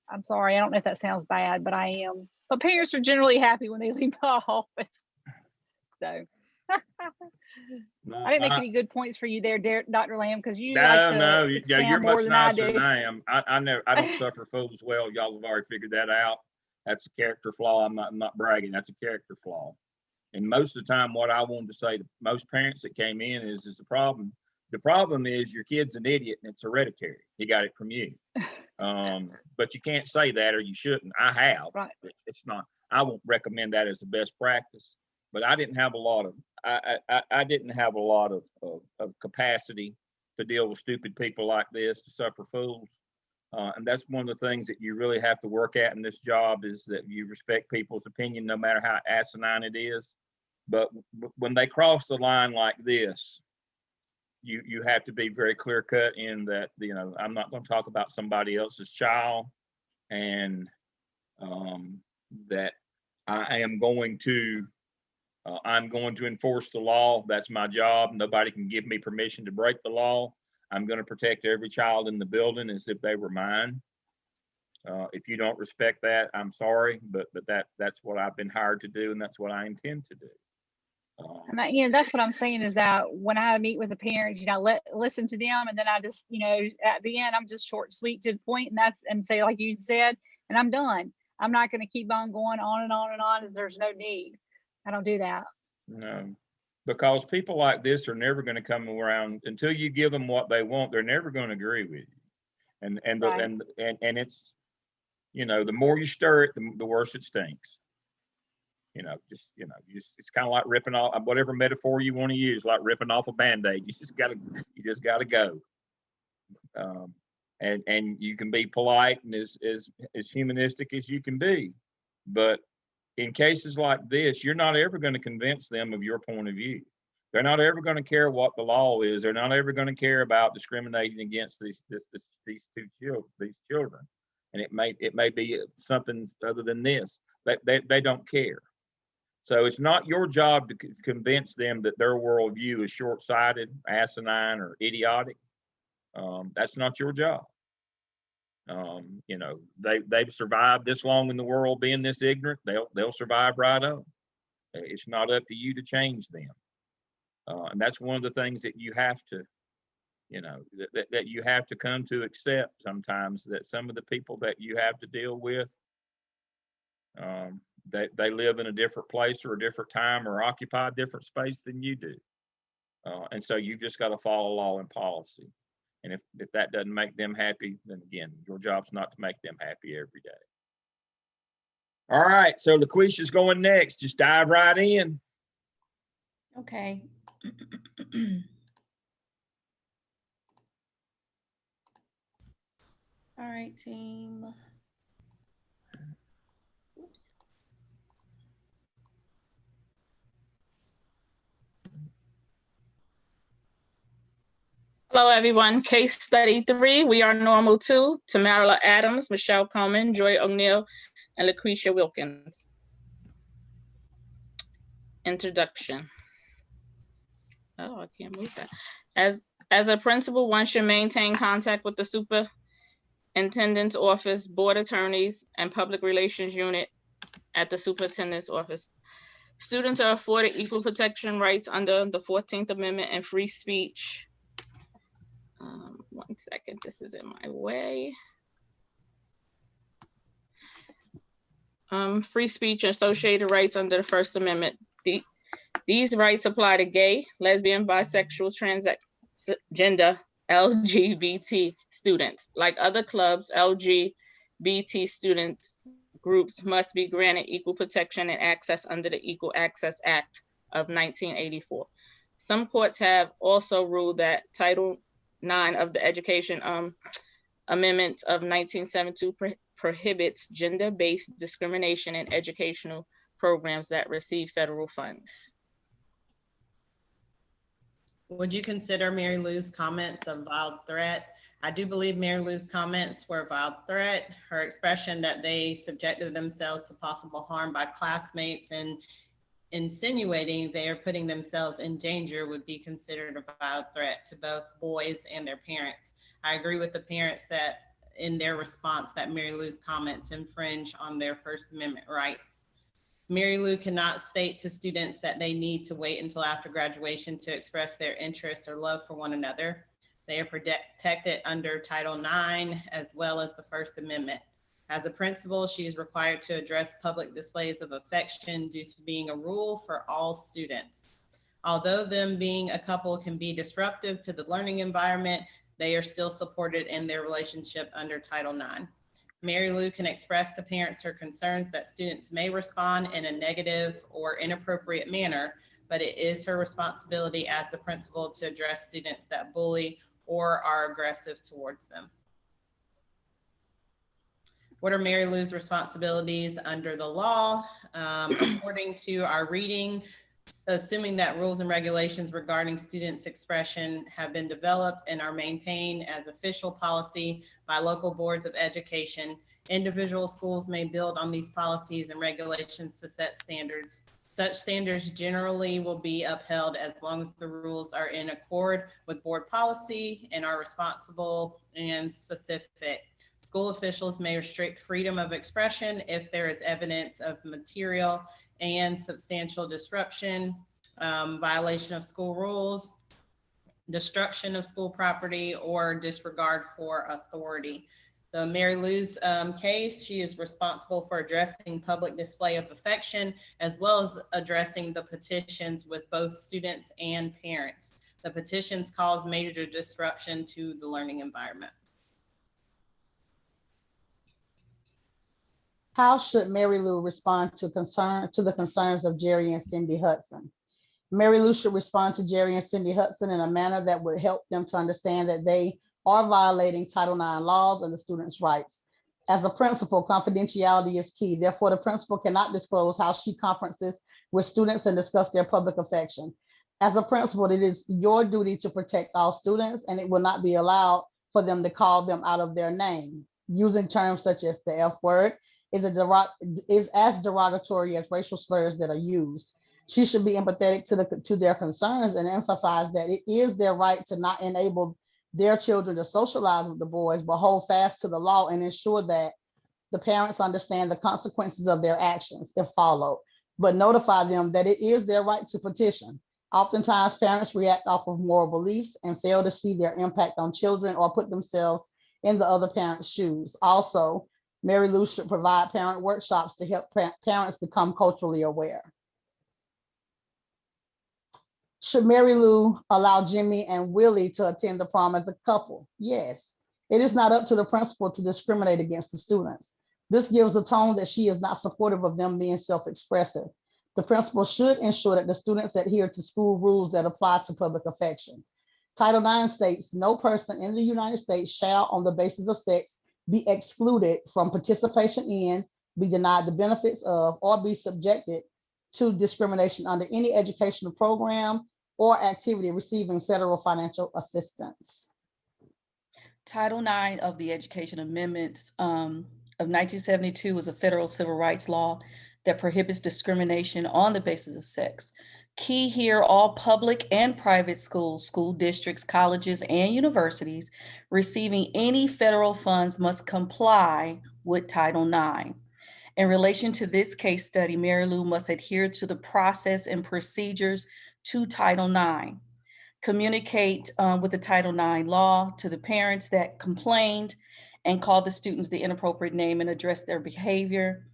I'm sorry, I don't know if that sounds bad, but I am. But parents are generally happy when they leave my office. So I didn't make any good points for you there, Dr. Lamb, because you like to expand you're more much than nicer I do. than I am. I know I don't suffer fools well. Y'all have already figured that out. That's a character flaw. I'm not bragging. That's a character flaw. And most of the time, what I wanted to say to most parents that came in is the problem. The problem is your kid's an idiot and it's hereditary. He got it from you. But you can't say that, or you shouldn't. I have. Right. It's not. I won't recommend that as the best practice. But I didn't have a lot of. I didn't have a lot of capacity to deal with stupid people like this, to suffer fools. And that's one of the things that you really have to work at in this job, is that you respect people's opinion, no matter how asinine it is. But when they cross the line like this, you have to be very clear cut in that, you know, I'm not going to talk about somebody else's child, and that I'm going to enforce the law. That's my job. Nobody can give me permission to break the law. I'm going to protect every child in the building as if they were mine. If you don't respect that, I'm sorry, but that's what I've been hired to do, and that's what I intend to do. And you know, that's what I'm saying, is that when I meet with the parents, you know, listen to them, and then I just, you know, at the end, I'm just short, sweet, to the point, and say, like you said, and I'm done. I'm not going to keep on going on and on and on, as there's no need. I don't do that. No, because people like this are never going to come around until you give them what they want. They're never going to agree with you, and it's, you know, the more you stir it, the worse it stinks. You know, it's kind of like ripping off, whatever metaphor you want to use, like ripping off a Band-Aid. You just gotta go. And you can be polite and as humanistic as you can be, but in cases like this, you're not ever going to convince them of your point of view. They're not ever going to care what the law is. They're not ever going to care about discriminating against these children. And it may be something other than this. They don't care. So it's not your job to convince them that their worldview is short-sighted, asinine, or idiotic. That's not your job. You know, they've survived this long in the world being this ignorant. They'll survive right up. It's not up to you to change them. And that's one of the things that you have to, you know, that you have to come to accept sometimes, that some of the people that you have to deal with, they live in a different place or a different time or occupy a different space than you do. And so you've just got to follow law and policy. And if that doesn't make them happy, then again, your job's not to make them happy every day. All right, so LaQuisha's going next. Just dive right in. Okay. All right, team. Oops. Hello, everyone. Case study 3, we are normal 2. Tamarla Adams, Michelle Coleman, Joy O'Neill, and Lucretia Wilkins. Introduction. Oh, I can't move that. As a principal, one should maintain contact with the superintendent's office, board attorneys, and public relations unit at the superintendent's office. Students are afforded equal protection rights under the 14th Amendment and free speech. 1 second, this is in my way. Free speech and associated rights under the First Amendment. These rights apply to gay, lesbian, bisexual, transgender, LGBT students. Like other clubs, LGBT student groups must be granted equal protection and access under the Equal Access Act of 1984. Some courts have also ruled that Title IX of the Education Amendment of 1972 prohibits gender-based discrimination in educational programs that receive federal funds. Would you consider Mary Lou's comments a vile threat? I do believe Mary Lou's comments were a vile threat. Her expression that they subjected themselves to possible harm by classmates and insinuating they are putting themselves in danger would be considered a vile threat to both boys and their parents. I agree with the parents that in their response that Mary Lou's comments infringe on their First Amendment rights. Mary Lou cannot state to students that they need to wait until after graduation to express their interest or love for one another. They are protected under Title IX as well as the First Amendment. As a principal, she is required to address public displays of affection due to being a rule for all students. Although them being a couple can be disruptive to the learning environment, they are still supported in their relationship under Title IX. Mary Lou can express to parents her concerns that students may respond in a negative or inappropriate manner, but it is her responsibility as the principal to address students that bully or are aggressive towards them. What are Mary Lou's responsibilities under the law? According to our reading, assuming that rules and regulations regarding students' expression have been developed and are maintained as official policy by local boards of education, individual schools may build on these policies and regulations to set standards. Such standards generally will be upheld as long as the rules are in accord with board policy and are responsible and specific. School officials may restrict freedom of expression if there is evidence of material and substantial disruption, violation of school rules, destruction of school property, or disregard for authority. The Mary Lou's case, she is responsible for addressing public display of affection, as well as addressing the petitions with both students and parents. The petitions cause major disruption to the learning environment. How should Mary Lou respond to the concerns of Jerry and Cindy Hudson? Mary Lou should respond to Jerry and Cindy Hudson in a manner that would help them to understand that they are violating Title IX laws and the students' rights. As a principal, confidentiality is key. Therefore, the principal cannot disclose how she conferences with students and discuss their public affection. As a principal, it is your duty to protect all students, and it will not be allowed for them to call them out of their name. Using terms such as the F word is as derogatory as racial slurs that are used. She should be empathetic to their concerns and emphasize that it is their right to not enable their children to socialize with the boys, but hold fast to the law and ensure that the parents understand the consequences of their actions if followed, but notify them that it is their right to petition. Oftentimes, parents react off of moral beliefs and fail to see their impact on children or put themselves in the other parent's shoes. Also, Mary Lou should provide parent workshops to help parents become culturally aware. Should Mary Lou allow Jimmy and Willie to attend the prom as a couple? Yes. It is not up to the principal to discriminate against the students. This gives a tone that she is not supportive of them being self-expressive. The principal should ensure that the students adhere to school rules that apply to public affection. Title IX states, no person in the United States shall, on the basis of sex, be excluded from participation in, be denied the benefits of, or be subjected to discrimination under any educational program or activity receiving federal financial assistance. Title IX of the Education Amendments of 1972 is a federal civil rights law that prohibits discrimination on the basis of sex. Key here, all public and private schools, school districts, colleges, and universities receiving any federal funds must comply with Title IX. In relation to this case study, Mary Lou must adhere to the process and procedures to Title IX. Communicate with the Title IX law to the parents that complained and call the students the inappropriate name and address their behavior.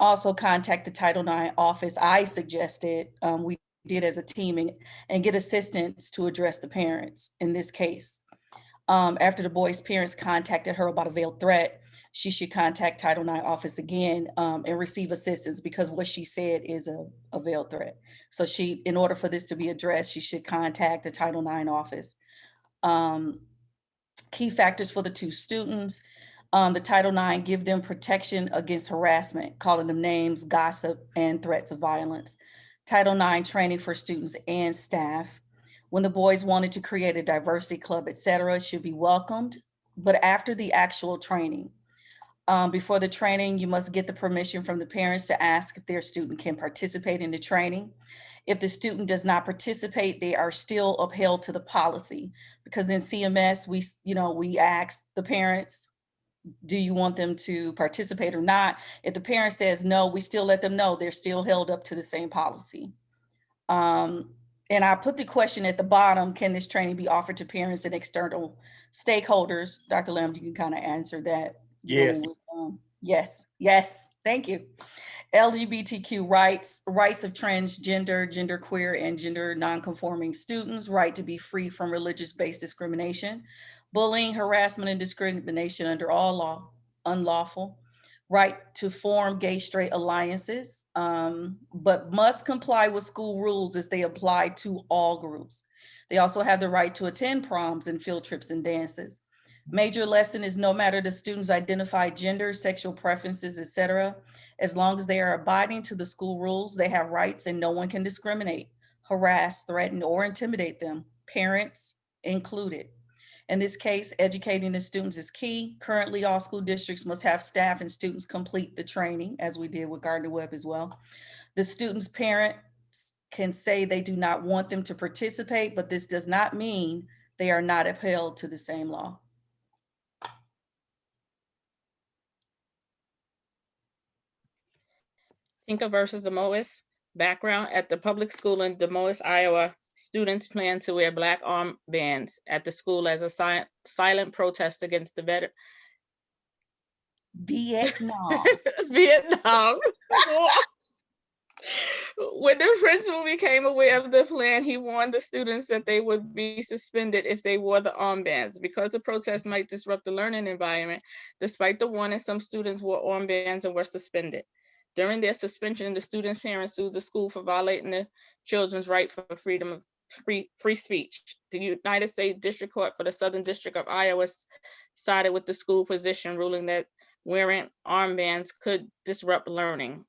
Also contact the Title IX office. I suggested we did as a team and get assistance to address the parents in this case. After the boy's parents contacted her about a veiled threat, she should contact Title IX office again and receive assistance, because what she said is a veiled threat. So in order for this to be addressed, she should contact the Title IX office. Key factors for the two students. The Title IX give them protection against harassment, calling them names, gossip, and threats of violence. Title IX training for students and staff. When the boys wanted to create a diversity club, etc., should be welcomed, but after the actual training. Before the training, you must get the permission from the parents to ask if their student can participate in the training. If the student does not participate, they are still upheld to the policy, because in CMS, we ask the parents, do you want them to participate or not? If the parent says no, we still let them know they're still held up to the same policy. And I put the question at the bottom, can this training be offered to parents and external stakeholders? Dr. Lamb, you can kind of answer that. Yes. Yes, thank you. LGBTQ rights of transgender, genderqueer, and gender nonconforming students, right to be free from religious-based discrimination, bullying, harassment, and discrimination under all law, unlawful, right to form gay, straight alliances, but must comply with school rules as they apply to all groups. They also have the right to attend proms and field trips and dances. Major lesson is no matter the student's identified gender, sexual preferences, etc., as long as they are abiding to the school rules, they have rights and no one can discriminate, harass, threaten, or intimidate them, parents included. In this case, educating the students is key. Currently, all school districts must have staff and students complete the training, as we did with Gardner Webb as well. The students' parents can say they do not want them to participate, but this does not mean they are not upheld to the same law. Tinker versus Des Moines. Background: at the public school in Des Moines, Iowa, students plan to wear black armbands at the school as a silent protest against the Vietnam. Vietnam. When the principal became aware of the plan, he warned the students that they would be suspended if they wore the armbands. Because the protest might disrupt the learning environment, despite the warning, some students wore armbands and were suspended. During their suspension, the students' parents sued the school for violating the children's right for freedom of free speech. The United States District Court for the Southern District of Iowa sided with the school position, ruling that wearing armbands could disrupt learning.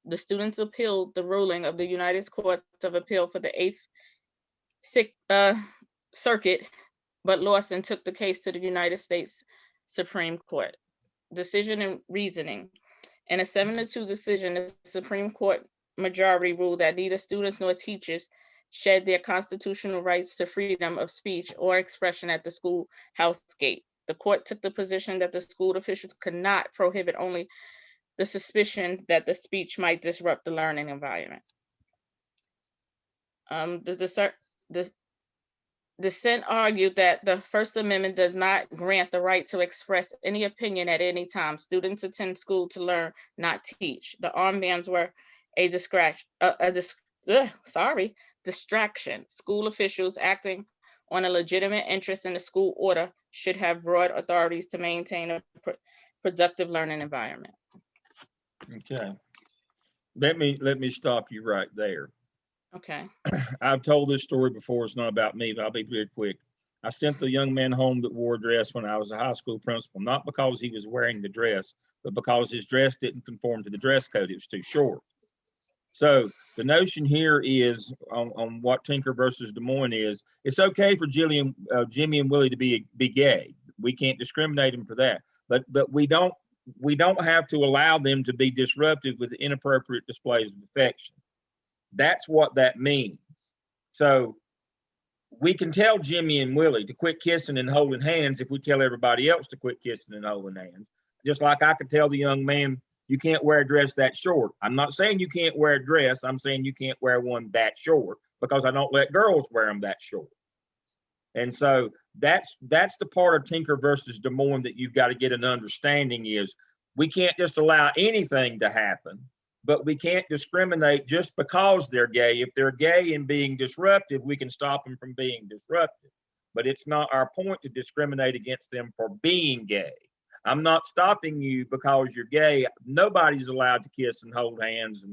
The students appealed the ruling of the United States Court of Appeal for the Eighth Circuit, but lost and took the case to the United States Supreme Court. Decision and reasoning. In a 7-2 decision, the Supreme Court majority ruled that neither students nor teachers shed their constitutional rights to freedom of speech or expression at the schoolhouse gate. The court took the position that the school officials could not prohibit only the suspicion that the speech might disrupt the learning environment. The dissent argued that the First Amendment does not grant the right to express any opinion at any time. Students attend school to learn, not teach. The armbands were a distraction. School officials acting on a legitimate interest in the school order should have broad authorities to maintain a productive learning environment. Okay. Let me stop you right there. Okay. I've told this story before. It's not about me, but I'll be very quick. I sent the young man home that wore a dress when I was a high school principal, not because he was wearing the dress, but because his dress didn't conform to the dress code. It was too short. So the notion here is on what Tinker versus Des Moines is, it's okay for Jimmy and Willie to be gay. We can't discriminate them for that. but we don't have to allow them to be disruptive with inappropriate displays of affection. That's what that means. So we can tell Jimmy and Willie to quit kissing and holding hands if we tell everybody else to quit kissing and holding hands. Just like I could tell the young man, you can't wear a dress that short. I'm not saying you can't wear a dress. I'm saying you can't wear one that short, because I don't let girls wear them that short. And so that's the part of Tinker versus Des Moines that you've got to get an understanding is we can't just allow anything to happen, but we can't discriminate just because they're gay. If they're gay and being disruptive, we can stop them from being disruptive. But it's not our point to discriminate against them for being gay. I'm not stopping you because you're gay. Nobody's allowed to kiss and hold hands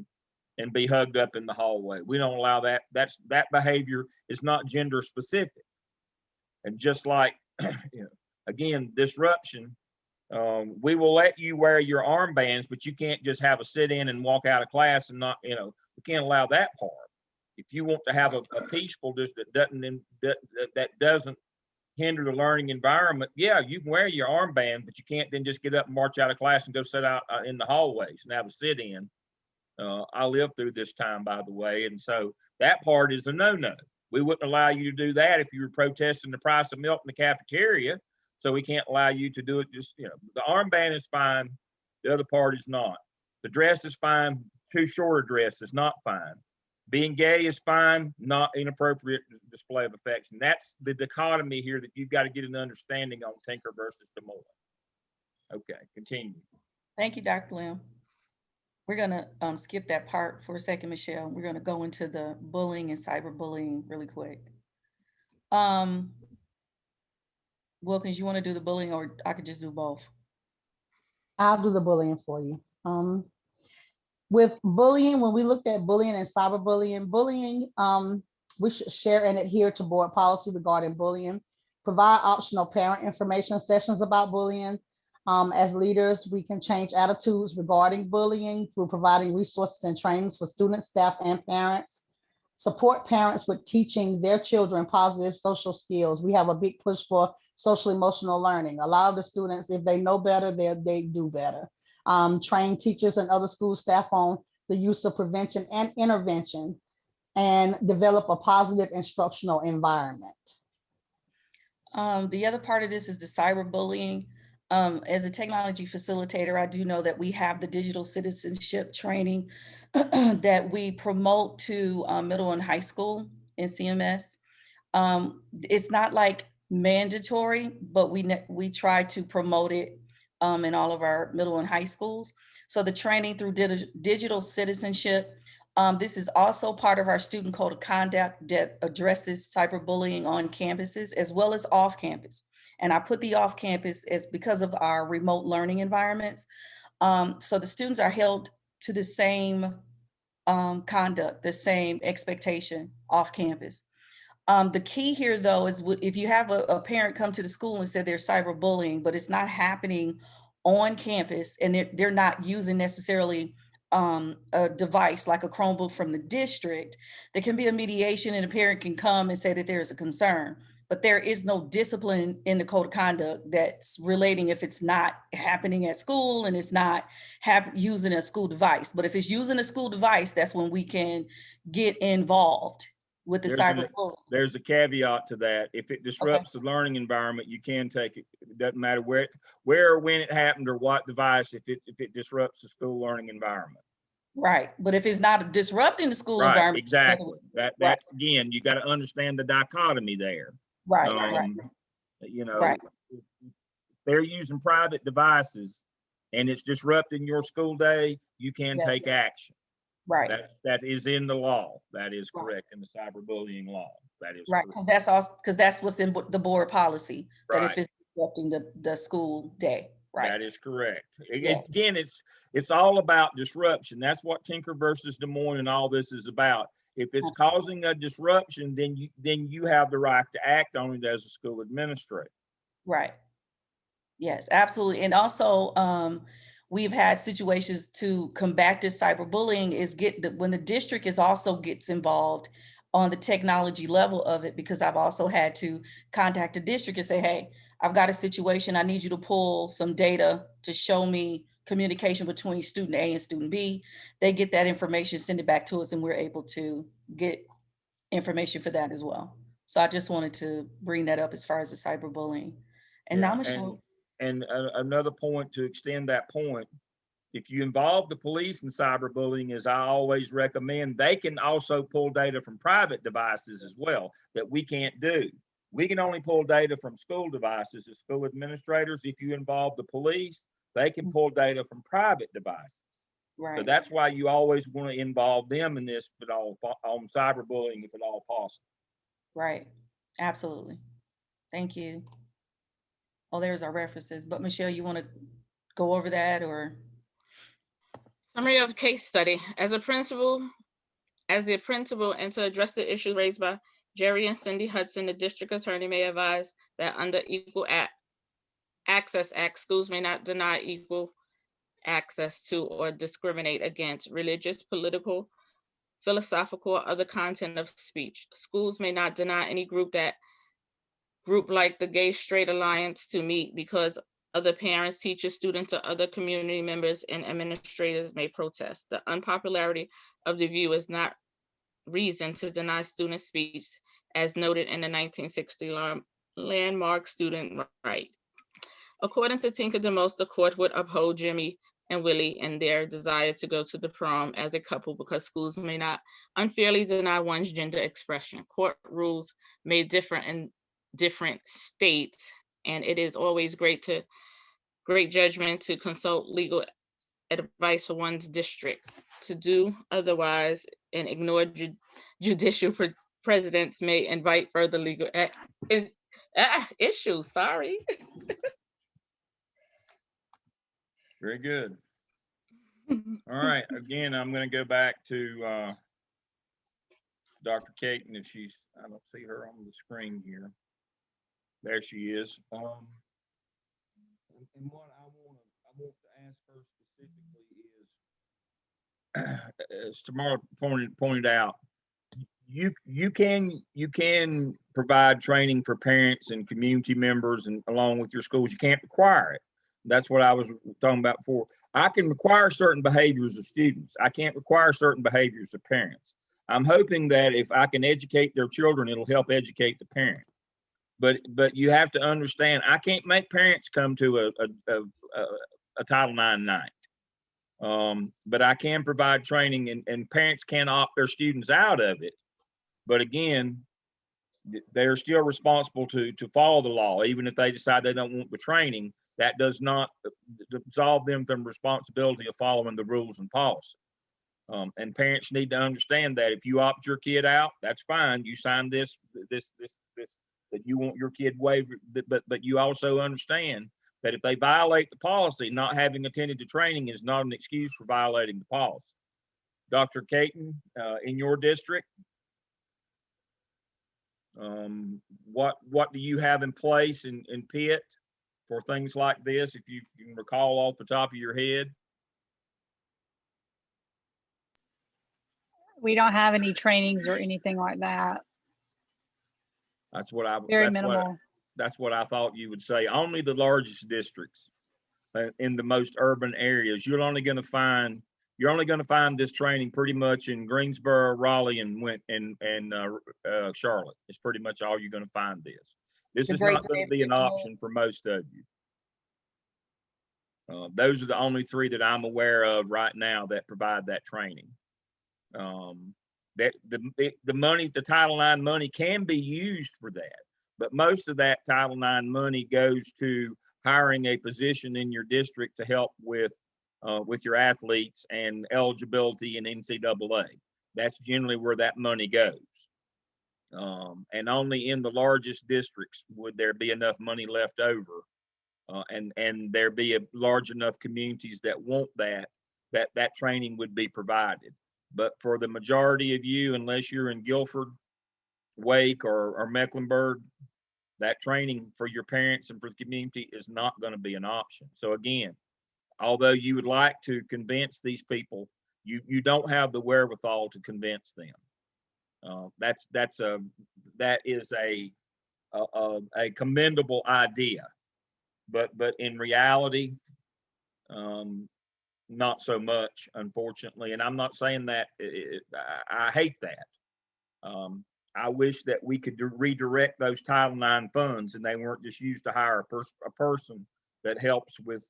and be hugged up in the hallway. We don't allow that. That behavior is not gender specific. And just like, again, disruption, we will let you wear your armbands, but you can't just have a sit in and walk out of class and not, we can't allow that part. If you want to have a peaceful, just that doesn't hinder the learning environment, yeah, you can wear your armband, but you can't then just get up and march out of class and go sit out in the hallways and have a sit in. I lived through this time, by the way, and so that part is a no-no. We wouldn't allow you to do that if you were protesting the price of milk in the cafeteria. So we can't allow you to do it. Just, the armband is fine. The other part is not. The dress is fine. Too short a dress is not fine. Being gay is fine, not inappropriate display of affection. That's the dichotomy here that you've got to get an understanding on Tinker versus Des Moines. Okay, continue. Thank you, Dr. Lim. We're gonna skip that part for a second, Michelle. We're gonna go into the bullying and cyberbullying really quick. Wilkins, you wanna do the bullying, or I could just do both? I'll do the bullying for you. With bullying, when we looked at bullying and cyberbullying, we should share and adhere to board policy regarding bullying, provide optional parent information sessions about bullying. As leaders, we can change attitudes regarding bullying through providing resources and trainings for students, staff, and parents. Support parents with teaching their children positive social skills. We have a big push for social emotional learning. A lot of the students, if they know better, they do better. Train teachers and other school staff on the use of prevention and intervention, and develop a positive instructional environment. The other part of this is the cyberbullying. As a technology facilitator, I do know that we have the digital citizenship training that we promote to middle and high school in CMS. It's not like mandatory, but we try to promote it in all of our middle and high schools. So the training through digital citizenship, this is also part of our student code of conduct that addresses cyberbullying on campuses as well as off campus. And I put the off campus as because of our remote learning environments. So the students are held to the same conduct, the same expectation off campus. The key here though is if you have a parent come to the school and say they're cyberbullying, but it's not happening on campus and they're not using necessarily a device like a Chromebook from the district, there can be a mediation and a parent can come and say that there is a concern. But there is no discipline in the code of conduct that's relating if it's not happening at school and it's not using a school device. But if it's using a school device, that's when we can get involved with the cyberbullying. There's a caveat to that. If it disrupts the learning environment, you can take it. It doesn't matter where or when it happened or what device, if it disrupts the school learning environment. Right. But if it's not disrupting the school environment. Exactly. That's again, you got to understand the dichotomy there. Right. Right. They're using private devices and it's disrupting your school day, you can take action. Right. That is in the law. That is correct in the cyberbullying law. That is right. Because that's what's in the board policy. Right. That if it's disrupting the school day. Right. That is correct. Yes. Again, it's all about disruption. That's what Tinker versus Des Moines and all this is about. If it's causing a disruption, then you have the right to act on it as a school administrator. Right. Yes, absolutely. And also, we've had situations to combat this cyberbullying is when the district also gets involved on the technology level of it, because I've also had to contact the district and say, hey, I've got a situation, I need you to pull some data to show me communication between student A and student B. They get that information, send it back to us, and we're able to get information for that as well. So I just wanted to bring that up as far as the cyberbullying. And now, Yeah, Michelle. and another point to extend that point, if you involve the police in cyberbullying, as I always recommend, they can also pull data from private devices as well that we can't do. We can only pull data from school devices as school administrators. If you involve the police, they can pull data from private devices. Right. So that's why you always want to involve them in this, if at all, on cyberbullying, if at all possible. Right. Absolutely. Thank you. Oh, there's our references. But Michelle, you want to go over that or? Summary of case study. As the principal, and to address the issues raised by Jerry and Cindy Hudson, the district attorney may advise that under Equal Access Act, schools may not deny equal access to or discriminate against religious, political, philosophical, or other content of speech. Schools may not deny any group like the Gay Straight Alliance to meet because other parents, teachers, students, or other community members and administrators may protest. The unpopularity of the view is not reason to deny student speech, as noted in the 1960 landmark student right. According to Tinker DeMoss, the court would uphold Jimmy and Willie in their desire to go to the prom as a couple because schools may not unfairly deny one's gender expression. Court rules may differ in different states, and it is always great judgment to consult legal advice for one's district. To do otherwise and ignore judicial precedents may invite further legal issues. Sorry. Very good. All right. Again, I'm going to go back to Dr. Caton if she's, I don't see her on the screen here. There she is. And what I want to ask her specifically is, as Tamara pointed out, you can provide training for parents and community members and along with your schools. You can't require it. That's what I was talking about before. I can require certain behaviors of students. I can't require certain behaviors of parents. I'm hoping that if I can educate their children, it'll help educate the parent. But you have to understand, I can't make parents come to a Title IX night. But I can provide training, and parents can opt their students out of it. But again, they're still responsible to follow the law, even if they decide they don't want the training. That does not absolve them from responsibility of following the rules and policy. And parents need to understand that if you opt your kid out, that's fine. You sign this that you want your kid waived, but you also understand that if they violate the policy, not having attended to training is not an excuse for violating the policy. Dr. Caton, in your district, what do you have in place in Pitt for things like this, if you can recall off the top of your head? We don't have any trainings or anything like that. That's what I Very minimal. That's what I thought you would say. Only the largest districts in the most urban areas. You're only going to find this training pretty much in Greensboro, Raleigh, and Charlotte. It's pretty much all you're going to find this. This is not going to be an option for most of you. Those are the only three that I'm aware of right now that provide that training. That the money, the Title IX money can be used for that, but most of that Title IX money goes to hiring a position in your district to help with your athletes and eligibility in NCAA. That's generally where that money goes. And only in the largest districts would there be enough money left over, and there be a large enough communities that want that training would be provided. But for the majority of you, unless you're in Guilford, Wake, or Mecklenburg, that training for your parents and for the community is not going to be an option. So again, although you would like to convince these people, you don't have the wherewithal to convince them. That is a a commendable idea, but in reality, not so much, unfortunately. And I'm not saying that I hate that. I wish that we could redirect those Title IX funds and they weren't just used to hire a person that helps with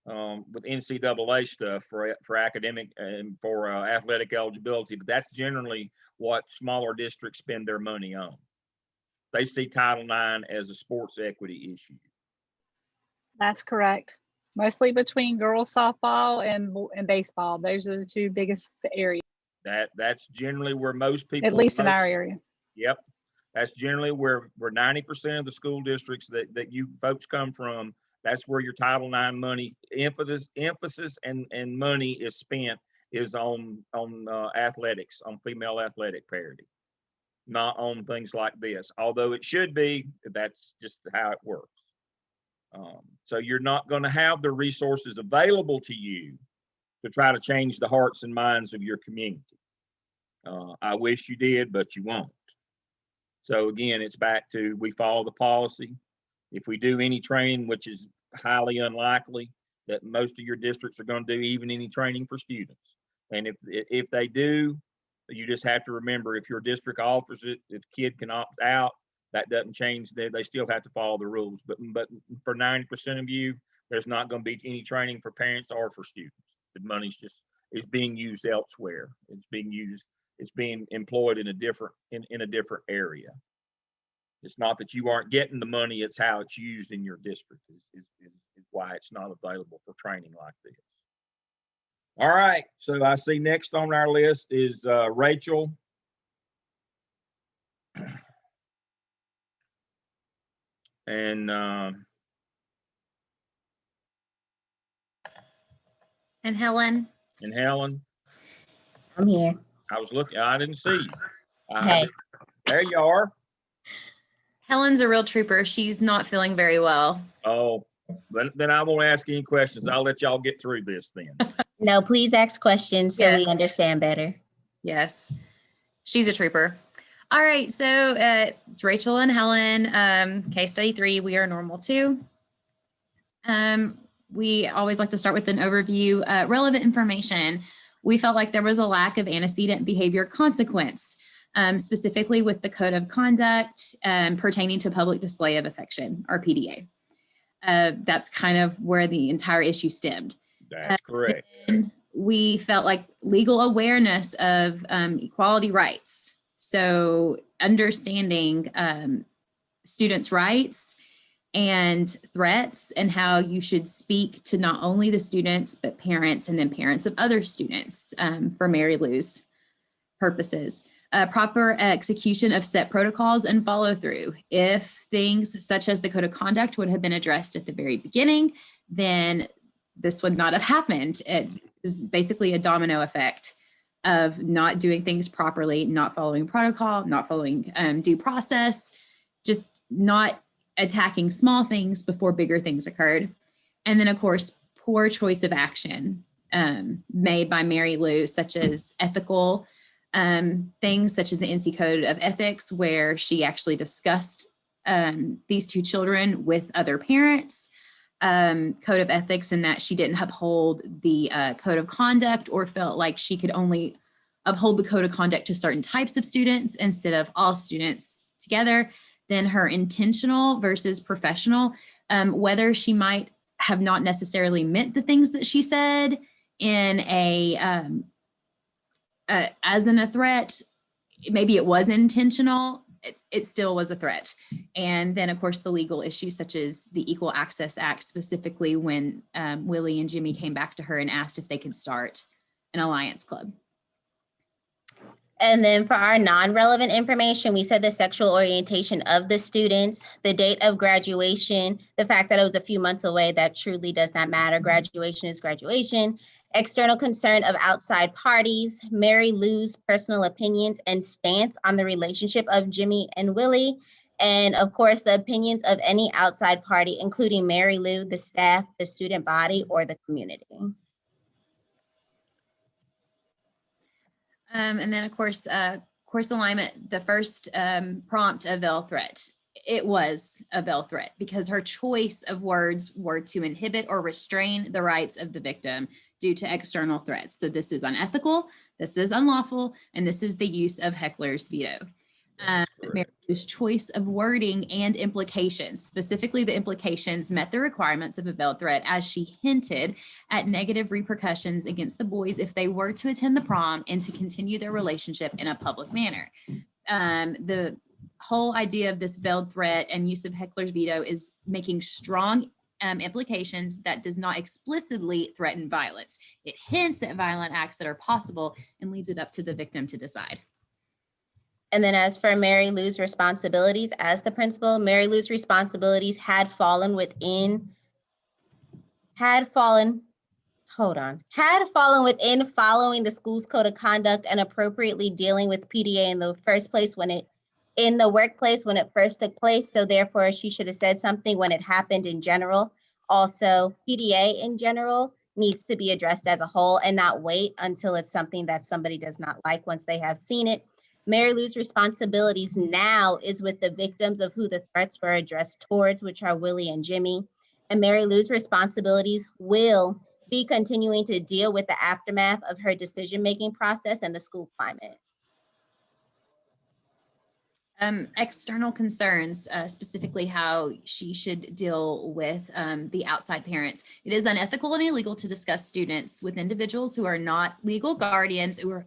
NCAA stuff for academic and for athletic eligibility. But that's generally what smaller districts spend their money on. They see Title IX as a sports equity issue. That's correct. Mostly between girls softball and baseball. Those are the two biggest areas. That's generally where most people, at least in our area. Yep. That's generally where 90% of the school districts that you folks come from, that's where your Title IX money emphasis and money is spent is on athletics, on female athletic parity, not on things like this. Although it should be, that's just how it works. So you're not going to have the resources available to you to try to change the hearts and minds of your community. I wish you did, but you won't. So again, it's back to, we follow the policy. If we do any training, which is highly unlikely that most of your districts are going to do even any training for students. And if they do, you just have to remember, if your district offers it, if kid can opt out, that doesn't change. They still have to follow the rules. But for 90% of you, there's not going to be any training for parents or for students. The money's just is being used elsewhere. It's being employed in a different area. It's not that you aren't getting the money, it's how it's used in your district is why it's not available for training like this. All right, so I see next on our list is Rachel. And Helen. And Helen. I'm here. I was looking, I didn't see you. Hey. There you are. Helen's a real trooper. She's not feeling very well. Oh, then I won't ask any questions. I'll let y'all get through this then. No, please ask questions so we understand better. Yes. She's a trooper. All right, so it's Rachel and Helen, case study 3, we are normal 2. We always like to start with an overview. Relevant information. We felt like there was a lack of antecedent behavior consequence, specifically with the code of conduct pertaining to public display of affection, or PDA. That's kind of where the entire issue stemmed. That's correct. And we felt like legal awareness of equality rights. So understanding students' rights and threats and how you should speak to not only the students, but parents and then parents of other students for Mary Lou's purposes. Proper execution of set protocols and follow through. If things such as the code of conduct would have been addressed at the very beginning, then this would not have happened. It is basically a domino effect of not doing things properly, not following protocol, not following due process, just not attacking small things before bigger things occurred. And then of course, poor choice of action made by Mary Lou, such as ethical things such as the NC Code of Ethics, where she actually discussed these 2 children with other parents, code of ethics, and that she didn't uphold the code of conduct, or felt like she could only uphold the code of conduct to certain types of students instead of all students together. Then her intentional versus professional, whether she might have not necessarily meant the things that she said in as in a threat, maybe it was intentional, it still was a threat. And then of course the legal issues such as the Equal Access Act, specifically when Willie and Jimmy came back to her and asked if they could start an alliance club. And then for our non-relevant information, we said the sexual orientation of the students, the date of graduation, the fact that it was a few months away, that truly does not matter. Graduation is graduation. External concern of outside parties, Mary Lou's personal opinions and stance on the relationship of Jimmy and Willie, and of course, the opinions of any outside party, including Mary Lou, the staff, the student body, or the community. And then of course alignment, the first prompt of veil threat. it was a veiled threat because her choice of words were to inhibit or restrain the rights of the victim due to external threats. So this is unethical, this is unlawful, and this is the use of heckler's veto. Mary Lou's choice of wording and implications, specifically the implications, met the requirements of a veiled threat as she hinted at negative repercussions against the boys if they were to attend the prom and to continue their relationship in a public manner. The whole idea of this veiled threat and use of heckler's veto is making strong implications that does not explicitly threaten violence. It hints at violent acts that are possible and leaves it up to the victim to decide. And then as for Mary Lou's responsibilities as the principal, Mary Lou's responsibilities had fallen within following the school's code of conduct and appropriately dealing with PDA in the first place in the workplace when it first took place. So therefore she should have said something when it happened in general. Also, PDA in general needs to be addressed as a whole and not wait until it's something that somebody does not like once they have seen it. Mary Lou's responsibilities now is with the victims of who the threats were addressed towards, which are Willie and Jimmy. And Mary Lou's responsibilities will be continuing to deal with the aftermath of her decision-making process and the school climate. External concerns, specifically how she should deal with the outside parents. It is unethical and illegal to discuss students with individuals who are not legal guardians or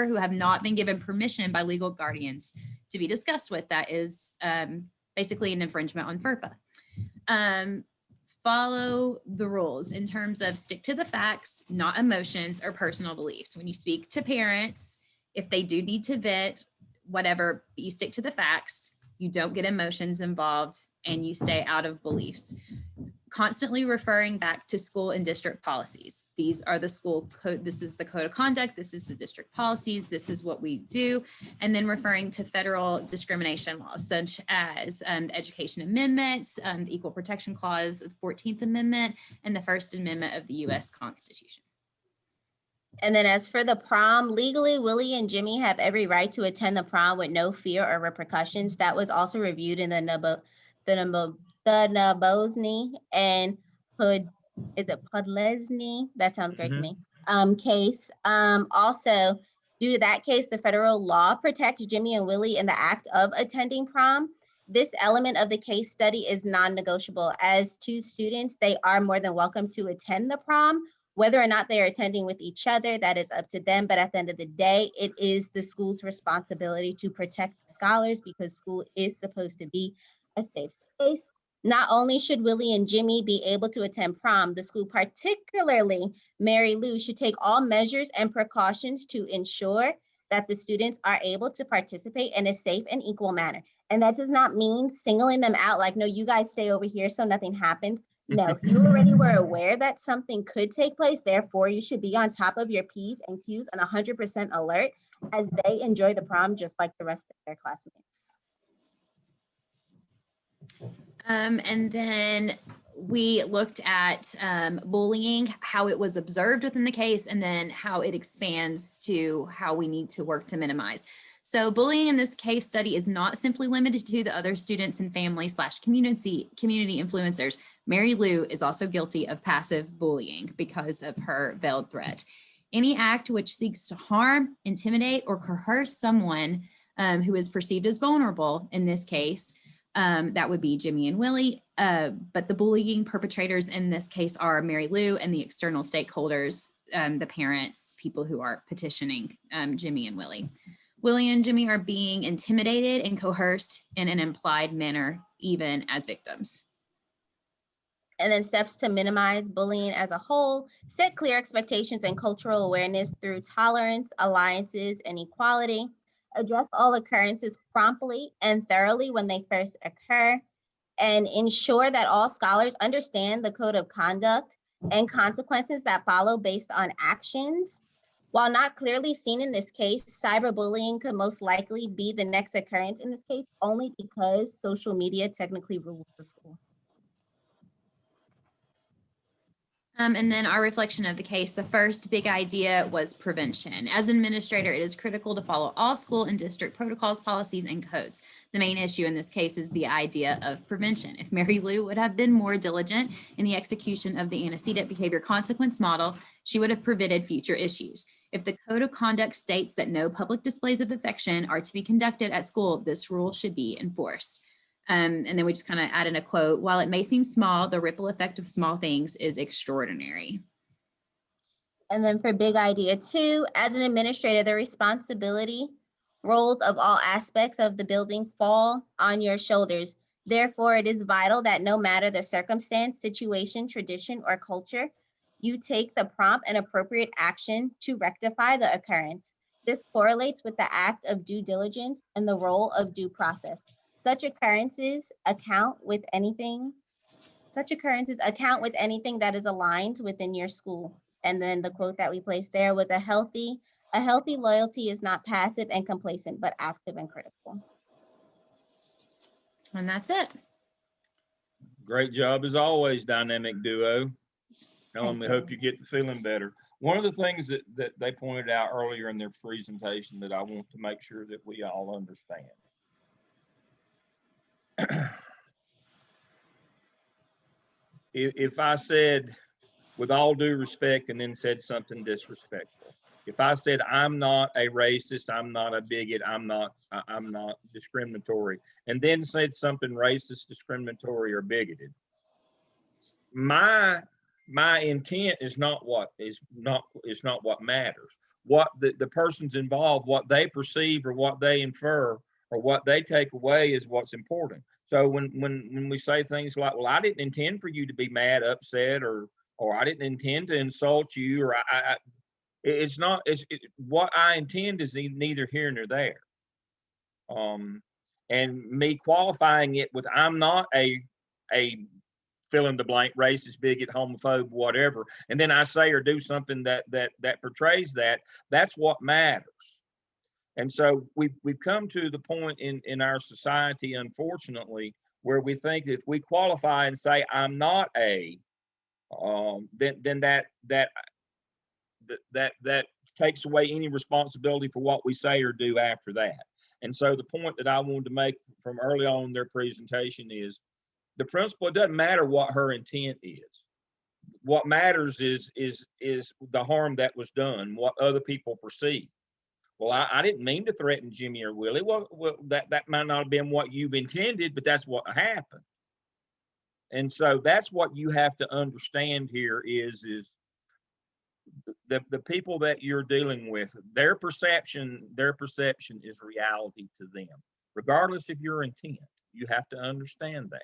who have not been given permission by legal guardians to be discussed with. That is basically an infringement on FERPA. Follow the rules in terms of stick to the facts, not emotions or personal beliefs. When you speak to parents, if they do need to vent, whatever, you stick to the facts, you don't get emotions involved, and you stay out of beliefs. Constantly referring back to school and district policies. These are the school code. This is the code of conduct. This is the district policies. This is what we do. And then referring to federal discrimination laws, such as the Education Amendments, the Equal Protection Clause, the 14th Amendment, and the First Amendment of the U.S. Constitution. And then as for the prom, legally, Willie and Jimmy have every right to attend the prom with no fear or repercussions. That was also reviewed in the Nabozny and Podlesny? That sounds great to me. Case. Also, due to that case, the federal law protects Jimmy and Willie in the act of attending prom. This element of the case study is non-negotiable. As two students, they are more than welcome to attend the prom. Whether or not they are attending with each other, that is up to them. But at the end of the day, it is the school's responsibility to protect scholars because school is supposed to be a safe space. Not only should Willie and Jimmy be able to attend prom, the school, particularly Mary Lou, should take all measures and precautions to ensure that the students are able to participate in a safe and equal manner. And that does not mean singling them out like, no, you guys stay over here so nothing happens. No, you already were aware that something could take place. Therefore, you should be on top of your P's and Q's and 100% alert as they enjoy the prom just like the rest of their classmates. And then we looked at bullying, how it was observed within the case, and then how it expands to how we need to work to minimize. So bullying in this case study is not simply limited to the other students and family / community influencers. Mary Lou is also guilty of passive bullying because of her veiled threat. Any act which seeks to harm, intimidate, or coerce someone who is perceived as vulnerable in this case, that would be Jimmy and Willie. But the bullying perpetrators in this case are Mary Lou and the external stakeholders, the parents, people who are petitioning Jimmy and Willie. Willie and Jimmy are being intimidated and coerced in an implied manner, even as victims. And then steps to minimize bullying as a whole, set clear expectations and cultural awareness through tolerance, alliances, and equality. Address all occurrences promptly and thoroughly when they first occur, and ensure that all scholars understand the code of conduct and consequences that follow based on actions. While not clearly seen in this case, cyberbullying could most likely be the next occurrence in this case, only because social media technically rules the school. And then our reflection of the case, the first big idea was prevention. As an administrator, it is critical to follow all school and district protocols, policies, and codes. The main issue in this case is the idea of prevention. If Mary Lou would have been more diligent in the execution of the antecedent behavior consequence model, she would have prevented future issues. If the code of conduct states that no public displays of affection are to be conducted at school, this rule should be enforced. And then we just kind of add in a quote, while it may seem small, the ripple effect of small things is extraordinary. And then for big idea 2, as an administrator, the responsibility roles of all aspects of the building fall on your shoulders. Therefore, it is vital that no matter the circumstance, situation, tradition, or culture, you take the prompt and appropriate action to rectify the occurrence. This correlates with the act of due diligence and the role of due process. Such occurrences account with anything that is aligned within your school. And then the quote that we placed there was a healthy loyalty is not passive and complacent, but active and critical. And that's it. Great job as always, dynamic duo. We hope you get the feeling better. One of the things that they pointed out earlier in their presentation that I want to make sure that we all understand. If I said, with all due respect, and then said something disrespectful, if I said, I'm not a racist, I'm not a bigot, I'm not discriminatory, and then said something racist, discriminatory, or bigoted, my intent is not what matters. What the person's involved, what they perceive or what they infer or what they take away is what's important. So when we say things like, well, I didn't intend for you to be mad, upset, or I didn't intend to insult you, or it's what I intend is neither here nor there. And me qualifying it with, I'm not a fill in the blank, racist, bigot, homophobe, whatever, and then I say or do something that portrays that, that's what matters. And so we've come to the point in our society, unfortunately, where we think if we qualify and say I'm not a, then that takes away any responsibility for what we say or do after that. And so the point that I wanted to make from early on in their presentation is, the principal, it doesn't matter what her intent is. What matters is the harm that was done, what other people perceive. Well, I didn't mean to threaten Jimmy or Willie. Well, that might not have been what you've intended, but that's what happened. And so that's what you have to understand here is the people that you're dealing with, their perception is reality to them, regardless of your intent. You have to understand that.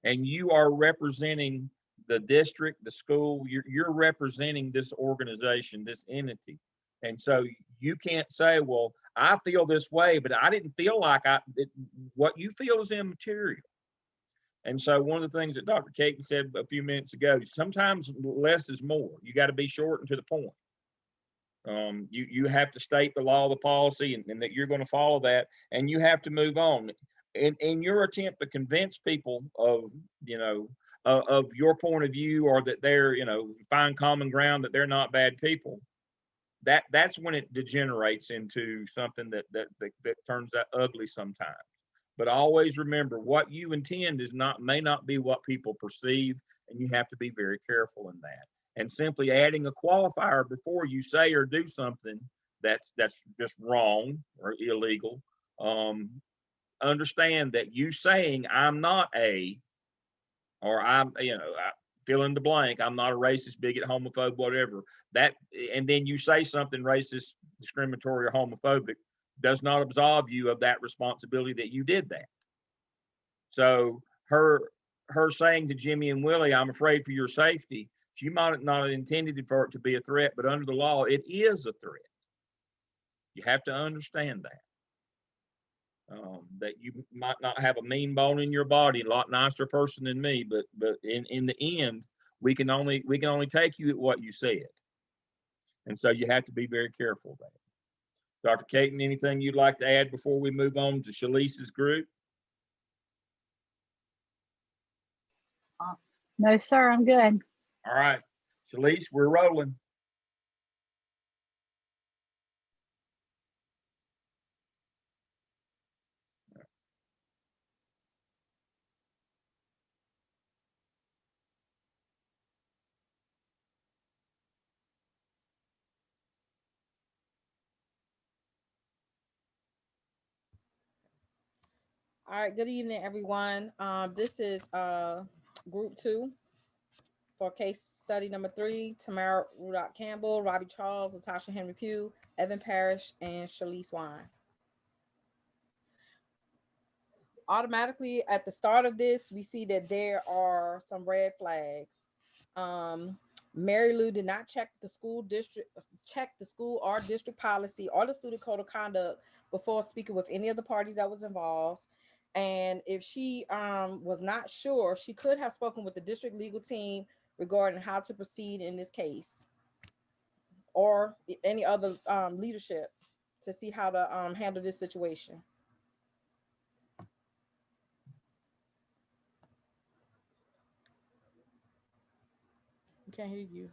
And you are representing the district, the school, you're representing this organization, this entity. And so you can't say, well, I feel this way, but I didn't feel like what you feel is immaterial. And so one of the things that Dr. Caton said a few minutes ago, sometimes less is more. You got to be short and to the point. You have to state the law, the policy, and that you're going to follow that, and you have to move on. In your attempt to convince people of your point of view, or that they're, find common ground, that they're not bad people, that's when it degenerates into something that turns out ugly sometimes. But always remember, what you intend may not be what people perceive, and you have to be very careful in that. And simply adding a qualifier before you say or do something that's just wrong or illegal, understand that you saying I'm not or I'm, fill in the blank, I'm not a racist, bigot, homophobe, whatever, and then you say something racist, discriminatory, or homophobic, does not absolve you of that responsibility that you did that. So her saying to Jimmy and Willie, I'm afraid for your safety, she might not have intended for it to be a threat, but under the law, it is a threat. You have to understand that. That you might not have a mean bone in your body, a lot nicer person than me, but in the end, we can only take you at what you said. And so you have to be very careful of that. Dr. Caton, anything you'd like to add before we move on to Shalice's group? No, sir, I'm good. All right. Shalise, we're rolling. All right, good evening, everyone. This is group 2 for case study number 3, Tamara Rudolph Campbell, Robbie Charles, Latasha Henry Pugh, Evan Parrish, and Shalise Wine. Automatically at the start of this, we see that there are some red flags. Mary Lou did not check the school or district policy or the student code of conduct before speaking with any of the parties that was involved. And if she was not sure, she could have spoken with the district legal team regarding how to proceed in this case or any other leadership to see how to handle this situation. I can't hear you.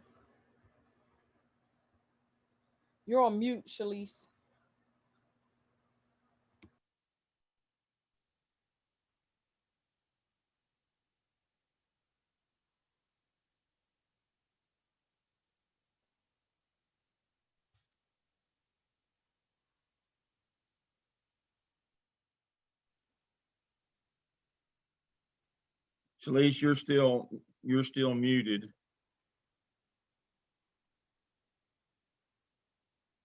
You're on mute, Shalise. Shalise, you're still muted.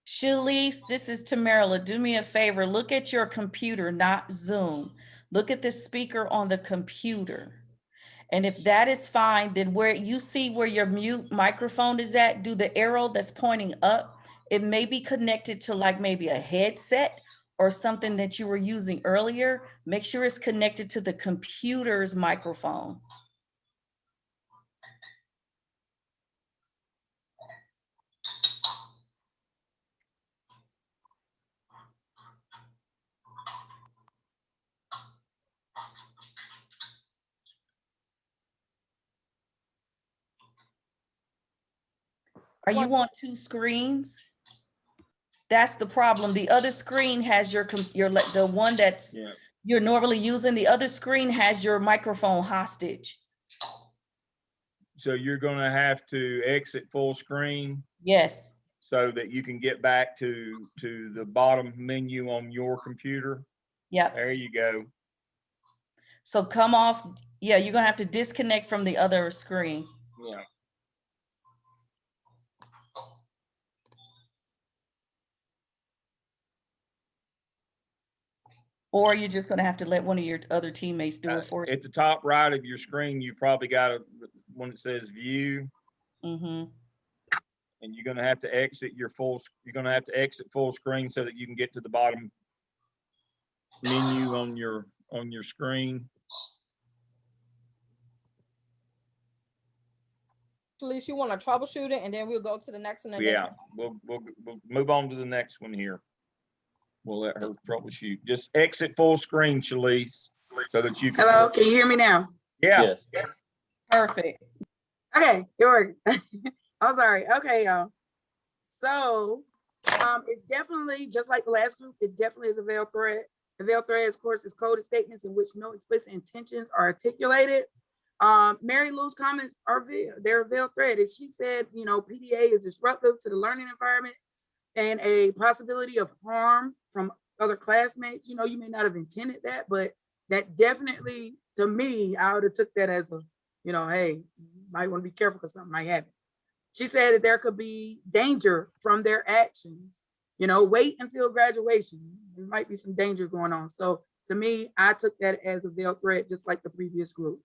Shalise, this is Tamara. Do me a favor. Look at your computer, not Zoom. Look at the speaker on the computer. And if that is fine, then where you see where your mute microphone is at, do the arrow that's pointing up. It may be connected to like maybe a headset or something that you were using earlier. Make sure it's connected to the computer's microphone. Are you on 2 screens? That's the problem. The other screen has the one that's you're normally using. The other screen has your microphone hostage. So you're gonna have to exit full screen. Yes. So that you can get back to the bottom menu on your computer. Yep. There you go. So come off. Yeah, you're gonna have to disconnect from the other screen. Yeah. Or you're just gonna have to let one of your other teammates do it for you. At the top right of your screen, you probably got one that says view. Mm-hmm. And you're gonna have to exit full screen so that you can get to the bottom menu on your screen. Shalise, you want to troubleshoot it, and then we'll go to the next one. Yeah, we'll move on to the next one here. We'll let her troubleshoot. Just exit full screen, Shalise, so that you can. Hello, can you hear me now? Yeah. Yes. Perfect. Okay, it worked. I'm sorry. Okay, y'all. So it's definitely, just like the last group, it definitely is a veiled threat. The veiled threat, of course, is coded statements in which no explicit intentions are articulated. Mary Lou's comments are they're a veiled threat. As she said, PDA is disruptive to the learning environment and a possibility of harm from other classmates. You may not have intended that, but that definitely, to me, I would have took that as a, hey, you might want to be careful because something might happen. She said that there could be danger from their actions. Wait until graduation. There might be some danger going on. So to me, I took that as a veiled threat, just like the previous group.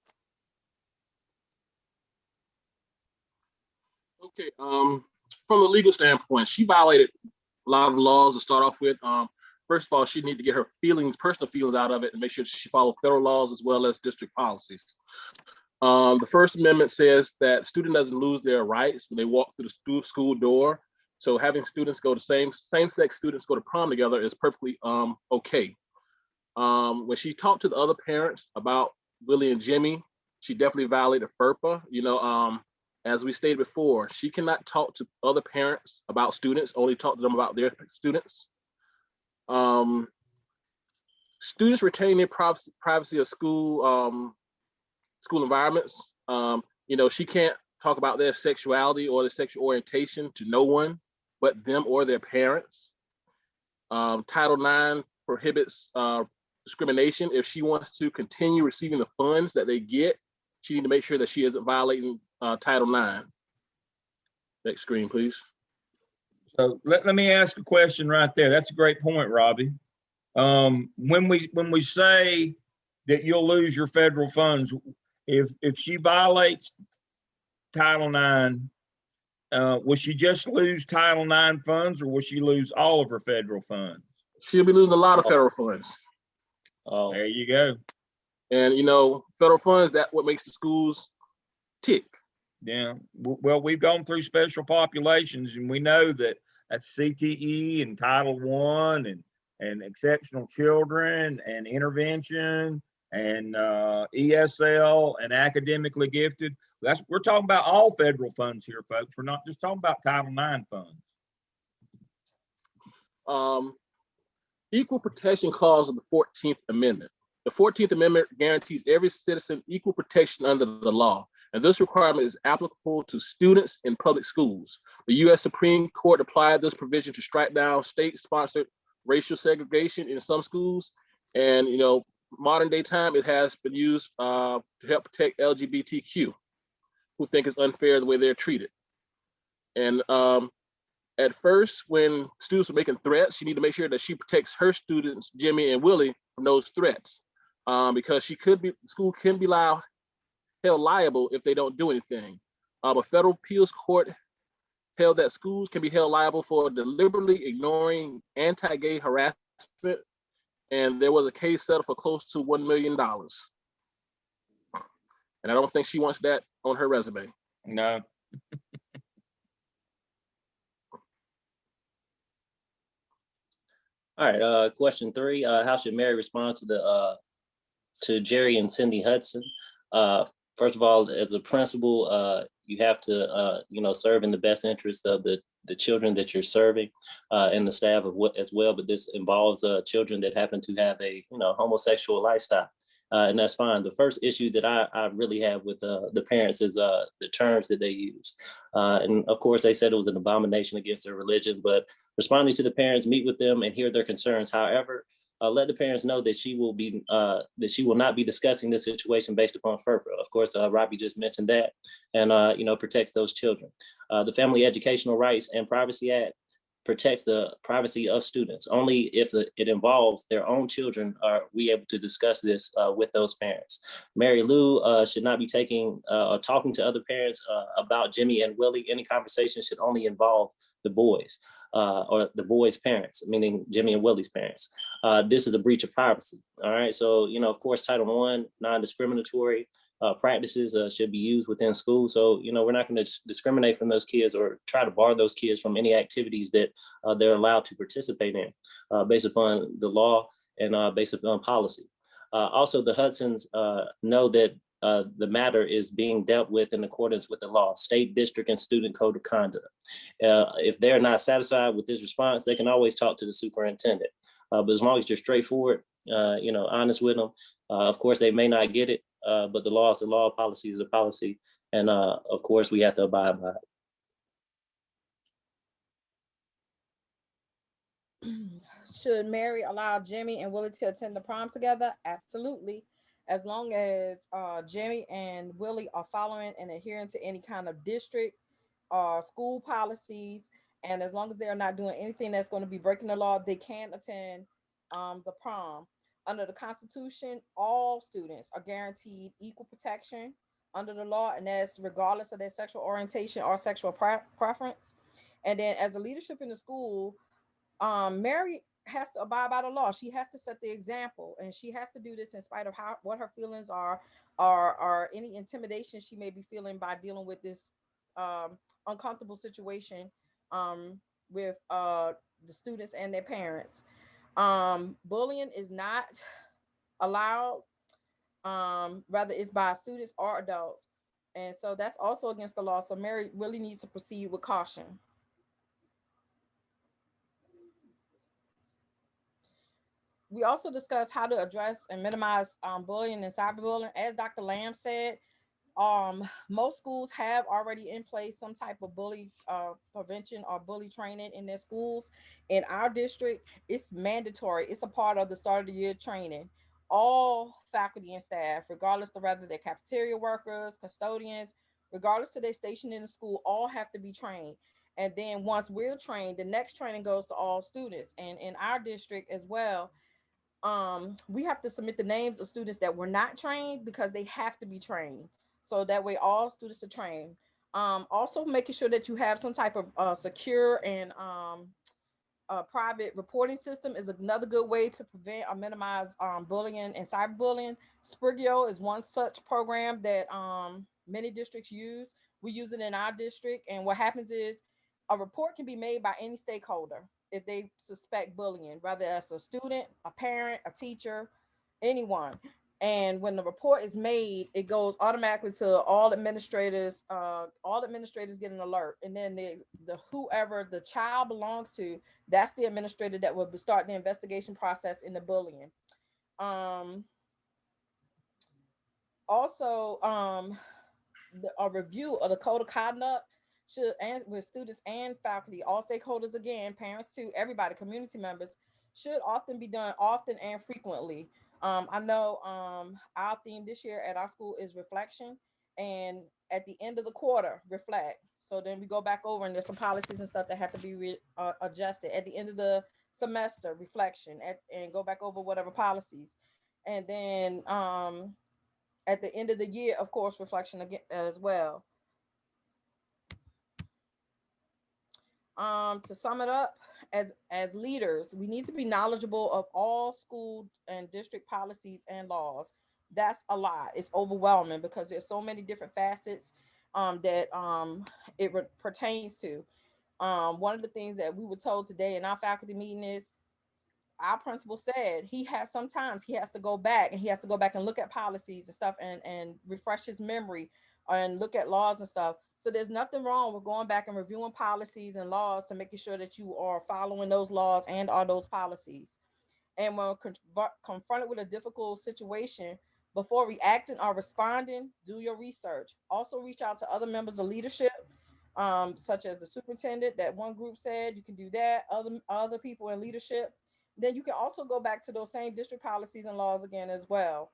Okay, from a legal standpoint, she violated a lot of laws to start off with. First of all, she needed to get her personal feelings out of it and make sure she followed federal laws as well as district policies. The First Amendment says that student doesn't lose their rights when they walk through the school door. So having students go to same-sex students go to prom together is perfectly okay. When she talked to the other parents about Willie and Jimmy, she definitely violated FERPA, As we stated before, she cannot talk to other parents about students, only talk to them about their students. Students retain their privacy of school environments. She can't talk about their sexuality or their sexual orientation to no one but them or their parents. Title IX prohibits discrimination. If she wants to continue receiving the funds that they get, she needs to make sure that she isn't violating Title IX. Next screen, please. So let me ask a question right there. That's a great point, Robbie. When we say that you'll lose your federal funds, if she violates Title IX, will she just lose Title IX funds, or will she lose all of her federal funds? She'll be losing a lot of federal funds. Oh, there you go. And federal funds, that's what makes the schools tick. Yeah. Well, we've gone through special populations, and we know that that's CTE and Title I and exceptional children and intervention and ESL and academically gifted. We're talking about all federal funds here, folks. We're not just talking about Title IX funds. Equal protection clause of the 14th Amendment. The 14th Amendment guarantees every citizen equal protection under the law, and this requirement is applicable to students in public schools. The U.S. Supreme Court applied this provision to strike down state-sponsored racial segregation in some schools, and modern day time it has been used to help protect LGBTQ, who think it's unfair the way they're treated. And at first, when students are making threats, she needs to make sure that she protects her students, Jimmy and Willie, from those threats, because school can be held liable if they don't do anything. A federal appeals court held that schools can be held liable for deliberately ignoring anti-gay harassment, and there was a case settled for close to $1 million. And I don't think she wants that on her resume. No. All right, question 3, how should Mary respond to Jerry and Cindy Hudson? First of all, as a principal, you have to, serve in the best interest of the children that you're serving and the staff as well. But this involves children that happen to have a, homosexual lifestyle. And that's fine. The first issue that I really have with the parents is the terms that they use. And of course, they said it was an abomination against their religion, but responding to the parents, meet with them and hear their concerns. However, let the parents know that she will not be discussing this situation based upon FERPA. Of course, Robbie just mentioned that, and protects those children. The Family Educational Rights and Privacy Act protects the privacy of students. Only if it involves their own children are we able to discuss this with those parents. Mary Lou should not be taking or talking to other parents about Jimmy and Willie. Any conversation should only involve the boys or the boys' parents, meaning Jimmy and Willie's parents. This is a breach of privacy. All right. So, of course, Title I, non-discriminatory practices should be used within school. So, we're not going to discriminate from those kids or try to bar those kids from any activities that they're allowed to participate in based upon the law and based upon policy. Also, the Hudsons know that the matter is being dealt with in accordance with the law, state, district, and student code of conduct. If they're not satisfied with this response, they can always talk to the superintendent. But as long as you're straightforward, honest with them, of course, they may not get it, but the law is the law, policy is a policy. And of course, we have to abide by it. Should Mary allow Jimmy and Willie to attend the prom together? Absolutely. As long as Jimmy and Willie are following and adhering to any kind of district or school policies, and as long as they're not doing anything that's going to be breaking the law, they can attend the prom. Under the Constitution, all students are guaranteed equal protection under the law, and that's regardless of their sexual orientation or sexual preference. And then as a leadership in the school, Mary has to abide by the law. She has to set the example, and she has to do this in spite of what her feelings are, or any intimidation she may be feeling by dealing with this uncomfortable situation with the students and their parents. Bullying is not allowed, whether it's by students or adults. And so that's also against the law. So Mary really needs to proceed with caution. We also discussed how to address and minimize bullying and cyberbullying. As Dr. Lamb said, most schools have already in place some type of bully prevention or bully training in their schools. In our district, it's mandatory. It's a part of the start of the year training. All faculty and staff, regardless of whether they're cafeteria workers, custodians, regardless of their station in the school, all have to be trained. And then once we're trained, the next training goes to all students. And in our district as well, we have to submit the names of students that were not trained because they have to be trained. So that way all students are trained. Also making sure that you have some type of secure and private reporting system is another good way to prevent or minimize bullying and cyberbullying. Sprigio is one such program that many districts use. We use it in our district. And what happens is a report can be made by any stakeholder if they suspect bullying, whether that's a student, a parent, a teacher, anyone. And when the report is made, it goes automatically to all administrators. All administrators get an alert, and then the whoever the child belongs to, that's the administrator that will start the investigation process in the bullying. Also, a review of the code of conduct should, and with students and faculty, all stakeholders, again, parents too, everybody, community members, should often be done often and frequently. I know our theme this year at our school is reflection, and at the end of the quarter, reflect. So then we go back over, and there's some policies and stuff that have to be adjusted. At the end of the semester, reflection, and go back over whatever policies. And then at the end of the year, of course, reflection again as well. To sum it up, as leaders, we need to be knowledgeable of all school and district policies and laws. That's a lot. It's overwhelming because there's so many different facets that it pertains to. One of the things that we were told today in our faculty meeting is our principal said sometimes he has to go back and look at policies and stuff and refresh his memory and look at laws and stuff. So there's nothing wrong with going back and reviewing policies and laws to making sure that you are following those laws and are those policies. And when confronted with a difficult situation, before reacting or responding, do your research. Also reach out to other members of leadership, such as the superintendent. That one group said you can do that. Other people in leadership. Then you can also go back to those same district policies and laws again as well.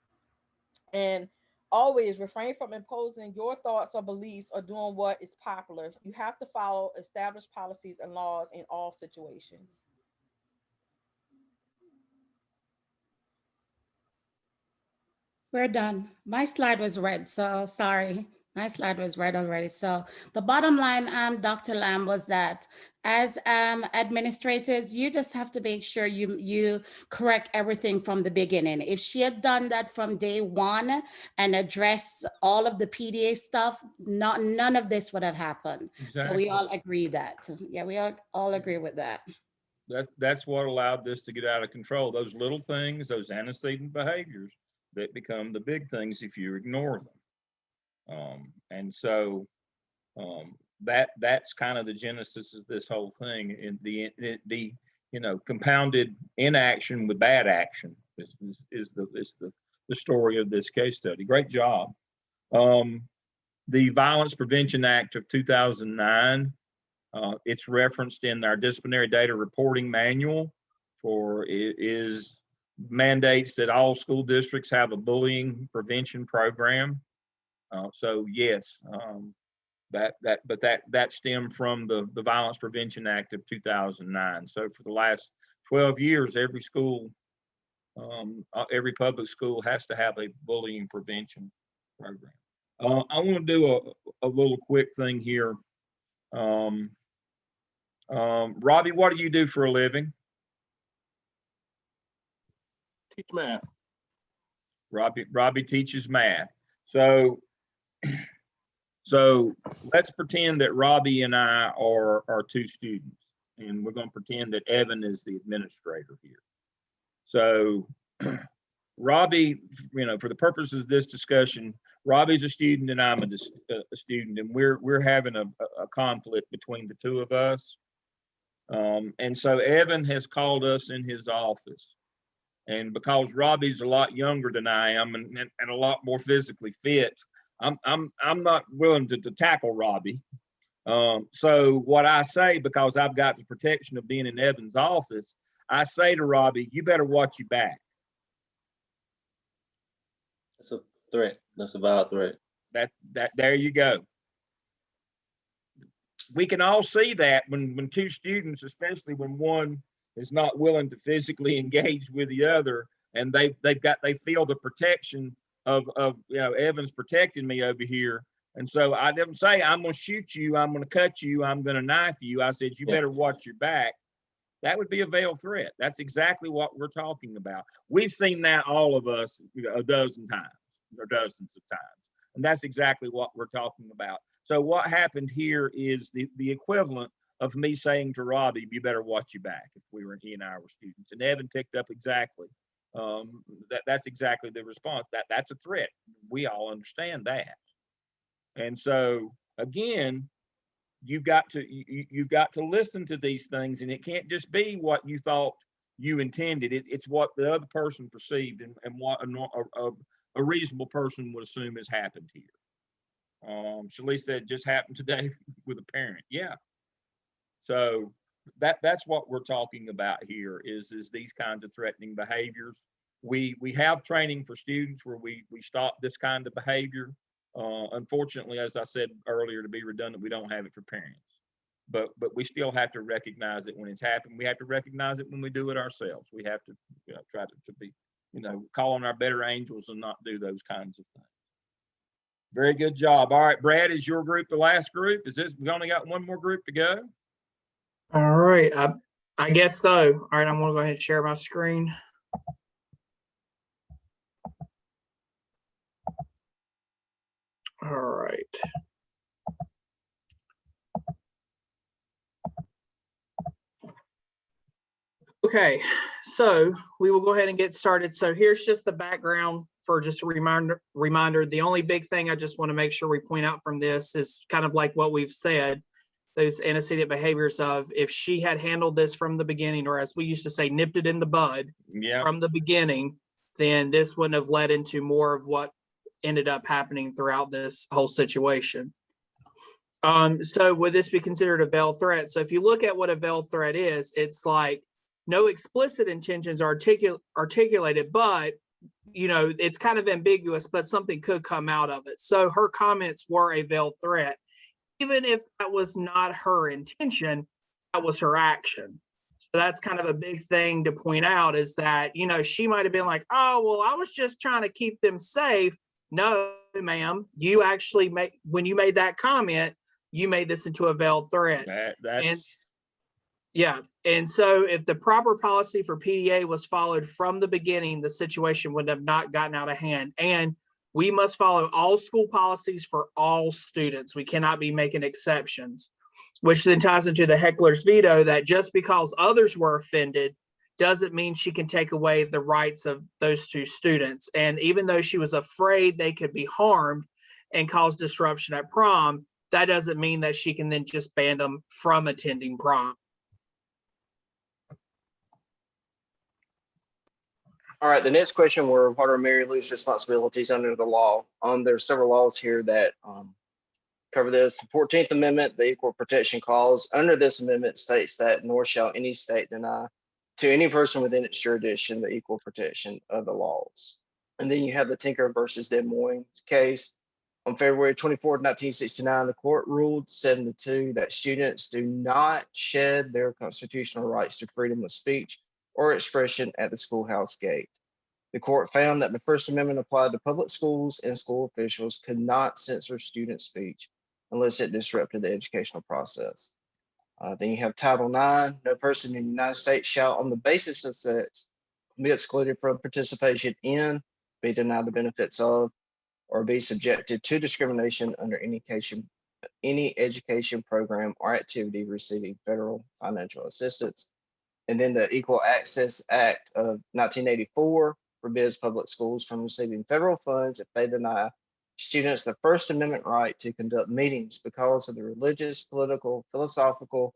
And always refrain from imposing your thoughts or beliefs or doing what is popular. You have to follow established policies and laws in all situations. We're done. My slide was red, so sorry. My slide was red already. So the bottom line, Dr. Lamb, was that as administrators, you just have to make sure you correct everything from the beginning. If she had done that from day one and addressed all of the PDA stuff, none of this would have happened. Exactly. So we all agree that. Yeah, we all agree with that. That's what allowed this to get out of control. Those little things, those antecedent behaviors that become the big things if you ignore them. And so that's kind of the genesis of this whole thing. In the compounded inaction with bad action is the story of this case study. Great job. The Violence Prevention Act of 2009, it's referenced in our disciplinary data reporting manual. Is mandates that all school districts have a bullying prevention program. So yes, that stemmed from the Violence Prevention Act of 2009. So for the last 12 years, every school, every public school has to have a bullying prevention program. I want to do a little quick thing here. Robbie, what do you do for a living? Teach math. Robbie teaches math. So let's pretend that Robbie and I are two students, and we're going to pretend that Evan is the administrator here. So Robbie, for the purposes of this discussion, Robbie's a student and I'm a student, and we're having a conflict between the two of us. And so Evan has called us in his office, and because Robbie's a lot younger than I am and a lot more physically fit, I'm not willing to tackle Robbie. So what I say, because I've got the protection of being in Evan's office, I say to Robbie, you better watch your back. That's a threat. That's a valid threat. There you go. We can all see that when two students, especially when one is not willing to physically engage with the other, and they feel the protection of Evan's protecting me over here. And so I didn't say, I'm going to shoot you, I'm going to cut you, I'm going to knife you. I said, you better watch your back. That would be a veiled threat. That's exactly what we're talking about. We've seen that, all of us, a dozen times or dozens of times. And that's exactly what we're talking about. So what happened here is the equivalent of me saying to Robbie, you better watch your back, if he and I were students. And Evan picked up exactly. That's exactly the response. That's a threat. We all understand that. And so again, you've got to listen to these things, and it can't just be what you thought you intended. It's what the other person perceived and what a reasonable person would assume has happened here. Shalice said it just happened today with a parent. Yeah. So that's what we're talking about here is these kinds of threatening behaviors. We have training for students where we stop this kind of behavior. Unfortunately, as I said earlier, to be redundant, we don't have it for parents. But we still have to recognize it when it's happened. We have to recognize it when we do it ourselves. We have to try to be, call on our better angels and not do those kinds of things. Very good job. All right, Brad, is your group the last group? We only got one more group to go? All right, I guess so. All right, I'm gonna go ahead and share my screen. All right. Okay, so we will go ahead and get started. So here's just the background for just a reminder. The only big thing I just want to make sure we point out from this is kind of like what we've said, those antecedent behaviors of if she had handled this from the beginning, or as we used to say, nipped it in the bud from the beginning, then this wouldn't have led into more of what ended up happening throughout this whole situation. So would this be considered a veiled threat? So if you look at what a veiled threat is, it's like no explicit intentions are articulated, but it's kind of ambiguous, but something could come out of it. So her comments were a veiled threat. Even if that was not her intention, that was her action. So that's kind of a big thing to point out, is that, she might have been like, oh, well, I was just trying to keep them safe. No, ma'am, you actually when you made that comment, you made this into a veiled threat. And so if the proper policy for PDA was followed from the beginning, the situation would have not gotten out of hand. And we must follow all school policies for all students. We cannot be making exceptions, which then ties into the heckler's veto, that just because others were offended doesn't mean she can take away the rights of those two students. And even though she was afraid they could be harmed and cause disruption at prom, that doesn't mean that she can then just ban them from attending prom. All right, the next question were, what are Mary Lou's responsibilities under the law? There are several laws here that cover this. The 14th Amendment, the Equal Protection Clause, under this amendment states that nor shall any state deny to any person within its jurisdiction the equal protection of the laws. And then you have the Tinker versus Des Moines case. On February 24, 1969, the court ruled 7-2 that students do not shed their constitutional rights to freedom of speech or expression at the schoolhouse gate. The court found that the First Amendment applied to public schools, and school officials could not censor student speech unless it disrupted the educational process. Then you have Title IX, no person in the United States shall, on the basis of sex, be excluded from participation in, be denied the benefits of, or be subjected to discrimination under any education program or activity receiving federal financial assistance. And then the Equal Access Act of 1984 forbids public schools from receiving federal funds if they deny students the First Amendment right to conduct meetings because of the religious, political, philosophical,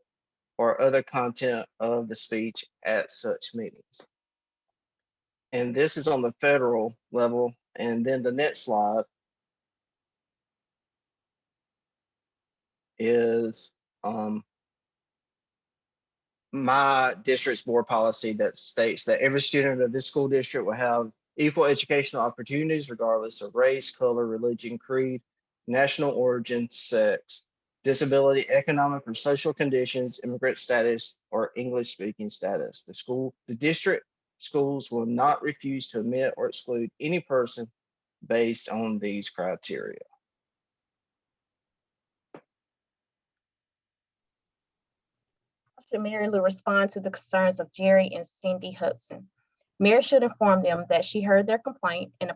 or other content of the speech at such meetings. And this is on the federal level. And then the next slide is my district's board policy that states that every student of this school district will have equal educational opportunities regardless of race, color, religion, creed, national origin, sex, disability, economic or social conditions, immigrant status, or English speaking status. The district schools will not refuse to admit or exclude any person based on these criteria. Should Mary Lou respond to the concerns of Jerry and Cindy Hudson? Mary should inform them that she heard their complaint and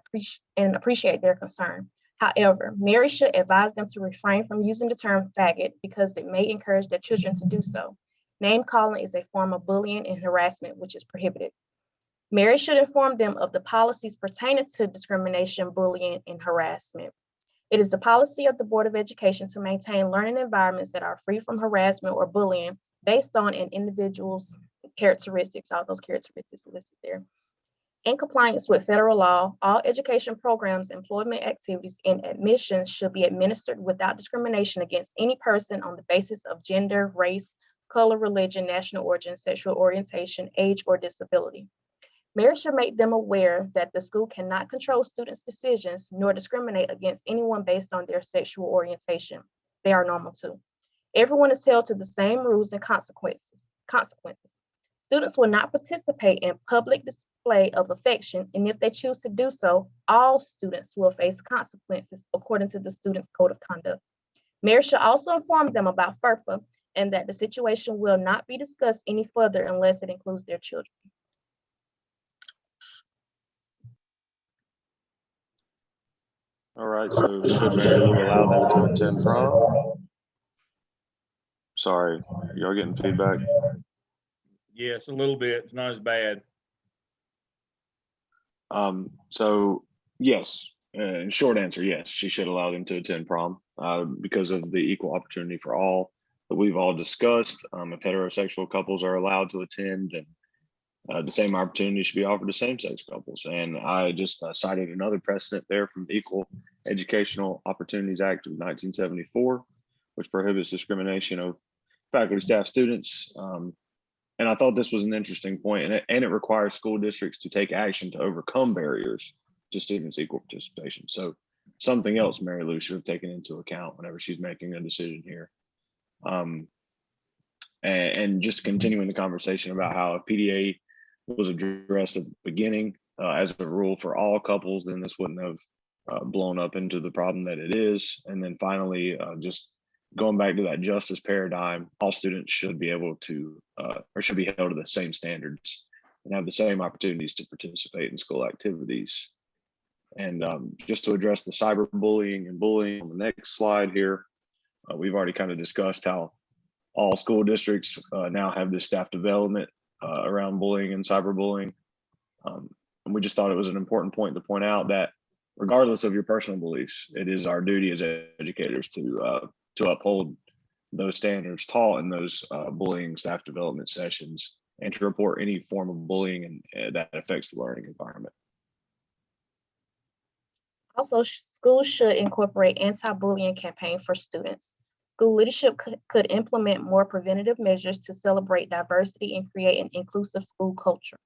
appreciate their concern. However, Mary should advise them to refrain from using the term faggot because it may encourage their children to do so. Name calling is a form of bullying and harassment, which is prohibited. Mary should inform them of the policies pertaining to discrimination, bullying, and harassment. It is the policy of the Board of Education to maintain learning environments that are free from harassment or bullying based on an individual's characteristics, all those characteristics listed there. In compliance with federal law, all education programs, employment activities, and admissions should be administered without discrimination against any person on the basis of gender, race, color, religion, national origin, sexual orientation, age, or disability. Mary should make them aware that the school cannot control students' decisions nor discriminate against anyone based on their sexual orientation. They are normal too. Everyone is held to the same rules and consequences. Students will not participate in public display of affection, and if they choose to do so, all students will face consequences according to the student's code of conduct. Mary should also inform them about FERPA and that the situation will not be discussed any further unless it includes their children. All right, so should Mary Lou allow them to attend prom? Sorry, y'all getting feedback? Yes, a little bit. It's not as bad. So yes, short answer, yes, she should allow them to attend prom because of the equal opportunity for all that we've all discussed. If heterosexual couples are allowed to attend, then the same opportunity should be offered to same-sex couples. And I just cited another precedent there from the Equal Educational Opportunities Act of 1974, which prohibits discrimination of faculty, staff, students. And I thought this was an interesting point, and it requires school districts to take action to overcome barriers to students' equal participation. So something else Mary Lou should have taken into account whenever she's making a decision here. And just continuing the conversation about how if PDA was addressed at the beginning as a rule for all couples, then this wouldn't have blown up into the problem that it is. And then finally, just going back to that justice paradigm, all students should be able to, or should be held to the same standards and have the same opportunities to participate in school activities. And just to address the cyberbullying and bullying on the next slide here, we've already kind of discussed how all school districts now have this staff development around bullying and cyberbullying. And we just thought it was an important point to point out that regardless of your personal beliefs, it is our duty as educators to uphold those standards taught in those bullying staff development sessions and to report any form of bullying and that affects the learning environment. Also, schools should incorporate anti-bullying campaign for students. School leadership could implement more preventative measures to celebrate diversity and create an inclusive school culture.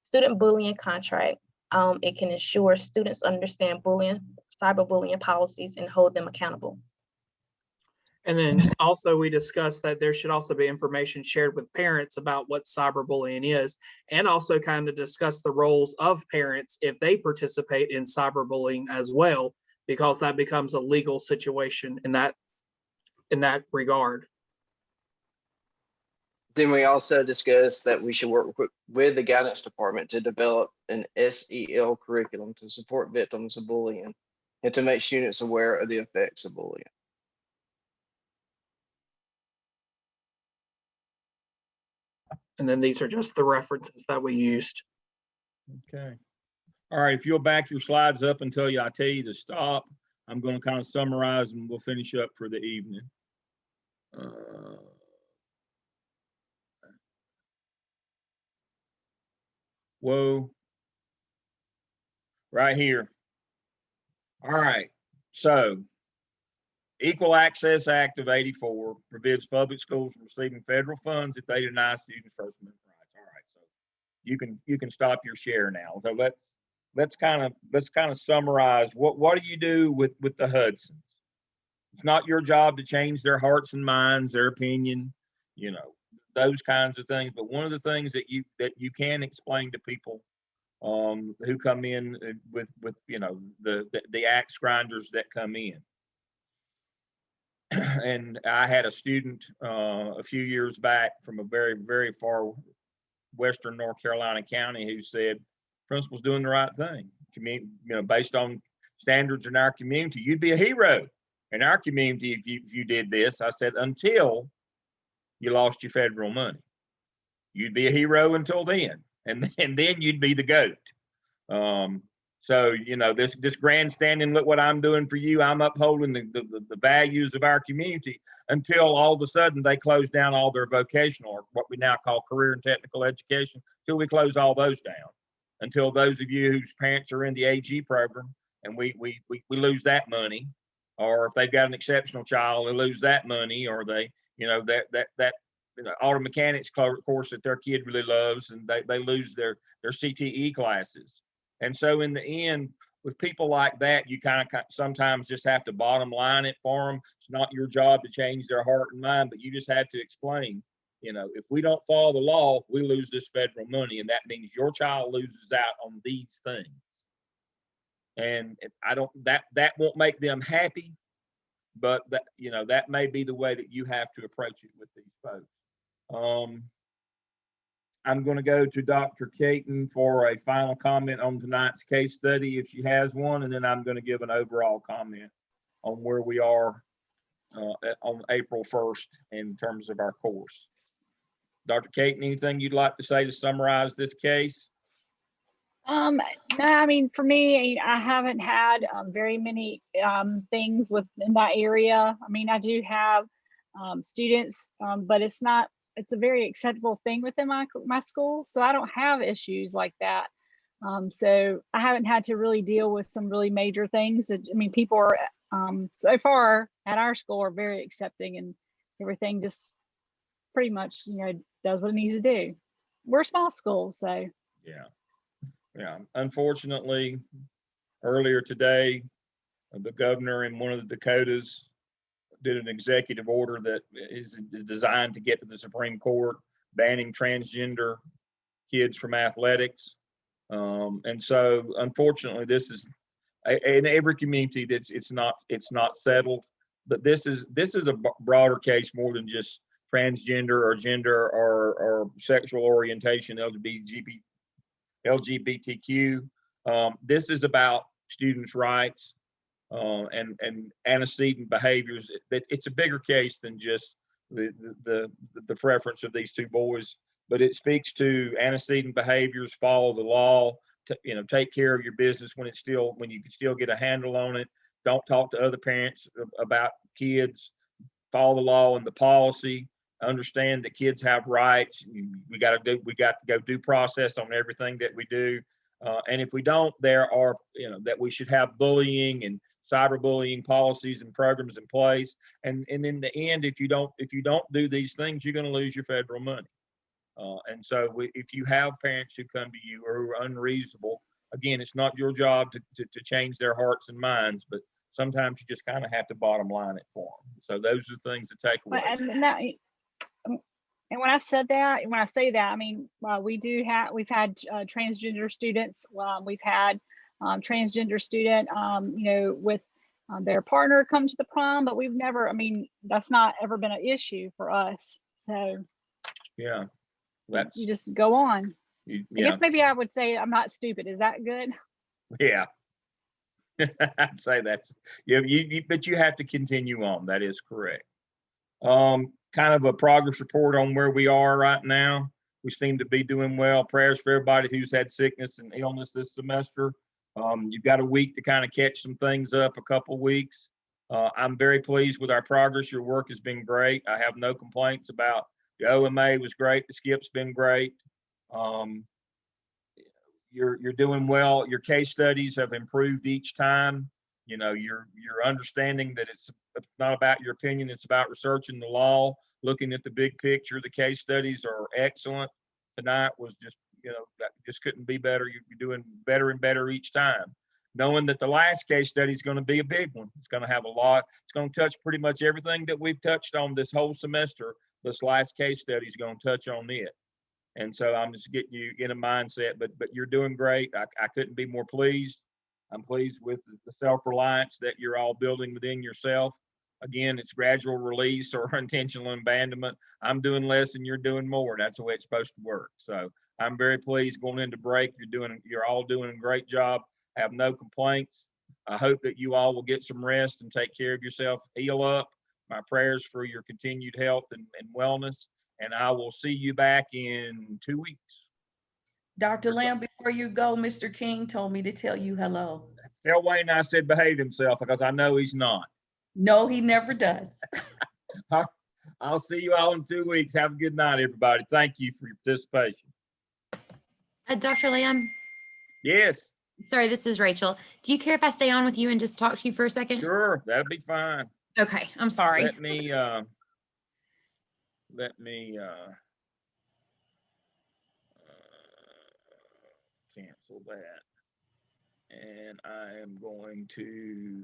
Student bullying contract, it can ensure students understand bullying, cyberbullying policies and hold them accountable. And then also we discussed that there should also be information shared with parents about what cyberbullying is, and also kind of discuss the roles of parents if they participate in cyberbullying as well, because that becomes a legal situation in that regard. Then we also discussed that we should work with the guidance department to develop an SEL curriculum to support victims of bullying and to make students aware of the effects of bullying. And then these are just the references that we used. Okay. All right, if you'll back your slides up until I tell you to stop, I'm going to kind of summarize and we'll finish up for the evening. Whoa. Right here. All right, so Equal Access Act of '84 forbids public schools from receiving federal funds if they deny students First Amendment rights. All right, so you can stop your share now. So let's kind of summarize what do you do with the Hudsons? It's not your job to change their hearts and minds, their opinion, you know, those kinds of things. But one of the things that you can explain to people who come in with you know the axe grinders that come in. And I had a student a few years back from a very, very far western North Carolina county who said, principal's doing the right thing. You know, based on standards in our community, you'd be a hero in our community if you did this. I said, until you lost your federal money. You'd be a hero until then. And then you'd be the GOAT. So, you know, this grandstanding, look what I'm doing for you. I'm upholding the values of our community until all of a sudden they close down all their vocational, or what we now call career and technical education, till we close all those down. Until those of you whose parents are in the AG program and we lose that money, or if they've got an exceptional child, they lose that money, or they, you know, that you know, auto mechanics course that their kid really loves, and they lose their CTE classes. And so in the end, with people like that, you kind of sometimes just have to bottom line it for them. It's not your job to change their heart and mind, but you just have to explain, you know, if we don't follow the law, we lose this federal money, and that means your child loses out on these things. And I don't, that won't make them happy, but that, you know, that may be the way that you have to approach it with these folks. I'm going to go to Dr. Caton for a final comment on tonight's case study, if she has one, and then I'm going to give an overall comment on where we are on April 1st in terms of our course. Dr. Caton, anything you'd like to say to summarize this case? No, I mean, for me, I haven't had very many things in that area. I mean, I do have students, but it's a very acceptable thing within my school. So I don't have issues like that. So I haven't had to really deal with some really major things. I mean, people are so far at our school are very accepting, and everything just pretty much, you know, does what it needs to do. We're a small school, so. Yeah. Unfortunately, earlier today, the governor in one of the Dakotas did an executive order that is designed to get to the Supreme Court, banning transgender kids from athletics. And so, unfortunately, this is in every community it's not settled. But this is a broader case, more than just transgender or gender or sexual orientation, LGBTQ. This is about students' rights and antecedent behaviors. It's a bigger case than just the preference of these two boys, but it speaks to antecedent behaviors, follow the law, you know, take care of your business when you can still get a handle on it. Don't talk to other parents about kids. Follow the law and the policy. Understand that kids have rights. We got to go due process on everything that we do. And if we don't, there are, you know, that we should have bullying and cyberbullying policies and programs in place. And in the end, if you don't do these things, you're going to lose your federal money. And so if you have parents who come to you or who are unreasonable, again, it's not your job to change their hearts and minds, but sometimes you just kind of have to bottom line it for them. So those are the things to take away. And when I say that, I mean, we've had transgender students. We've had transgender student, you know, with their partner come to the prom, but we've never, I mean, that's not ever been an issue for us. So yeah, you just go on. Yeah. I guess maybe I would say I'm not stupid. Is that good? Yeah. I'd say that's, but you have to continue on. That is correct. Kind of a progress report on where we are right now. We seem to be doing well. Prayers for everybody who's had sickness and illness this semester. You've got a week to kind of catch some things up, a couple weeks. I'm very pleased with our progress. Your work has been great. I have no complaints about the OMA was great. The skip's been great. You're doing well. Your case studies have improved each time. You know, you're understanding that it's not about your opinion. It's about researching the law, looking at the big picture. The case studies are excellent. Tonight was just, you know, that just couldn't be better. You're doing better and better each time. Knowing that the last case study is going to be a big one. It's going to have a lot. It's going to touch pretty much everything that we've touched on this whole semester. This last case study is going to touch on it. And so I'm just getting you in a mindset, but you're doing great. I couldn't be more pleased. I'm pleased with the self-reliance that you're all building within yourself. Again, it's gradual release or intentional abandonment. I'm doing less and you're doing more. That's the way it's supposed to work. So I'm very pleased going into break. You're all doing a great job. I have no complaints. I hope that you all will get some rest and take care of yourself, heal up. My prayers for your continued health and wellness. And I will see you back in 2 weeks. Dr. Lamb, before you go, Mr. King told me to tell you hello. Tell Wayne I said behave himself because I know he's not. No, he never does. I'll see you all in 2 weeks. Have a good night, everybody. Thank you for your participation. Dr. Lamb, Yes. sorry, this is Rachel. Do you care if I stay on with you and just talk to you for a second? Sure, that'll be fine. Okay, I'm sorry. Let me cancel that. And I am going to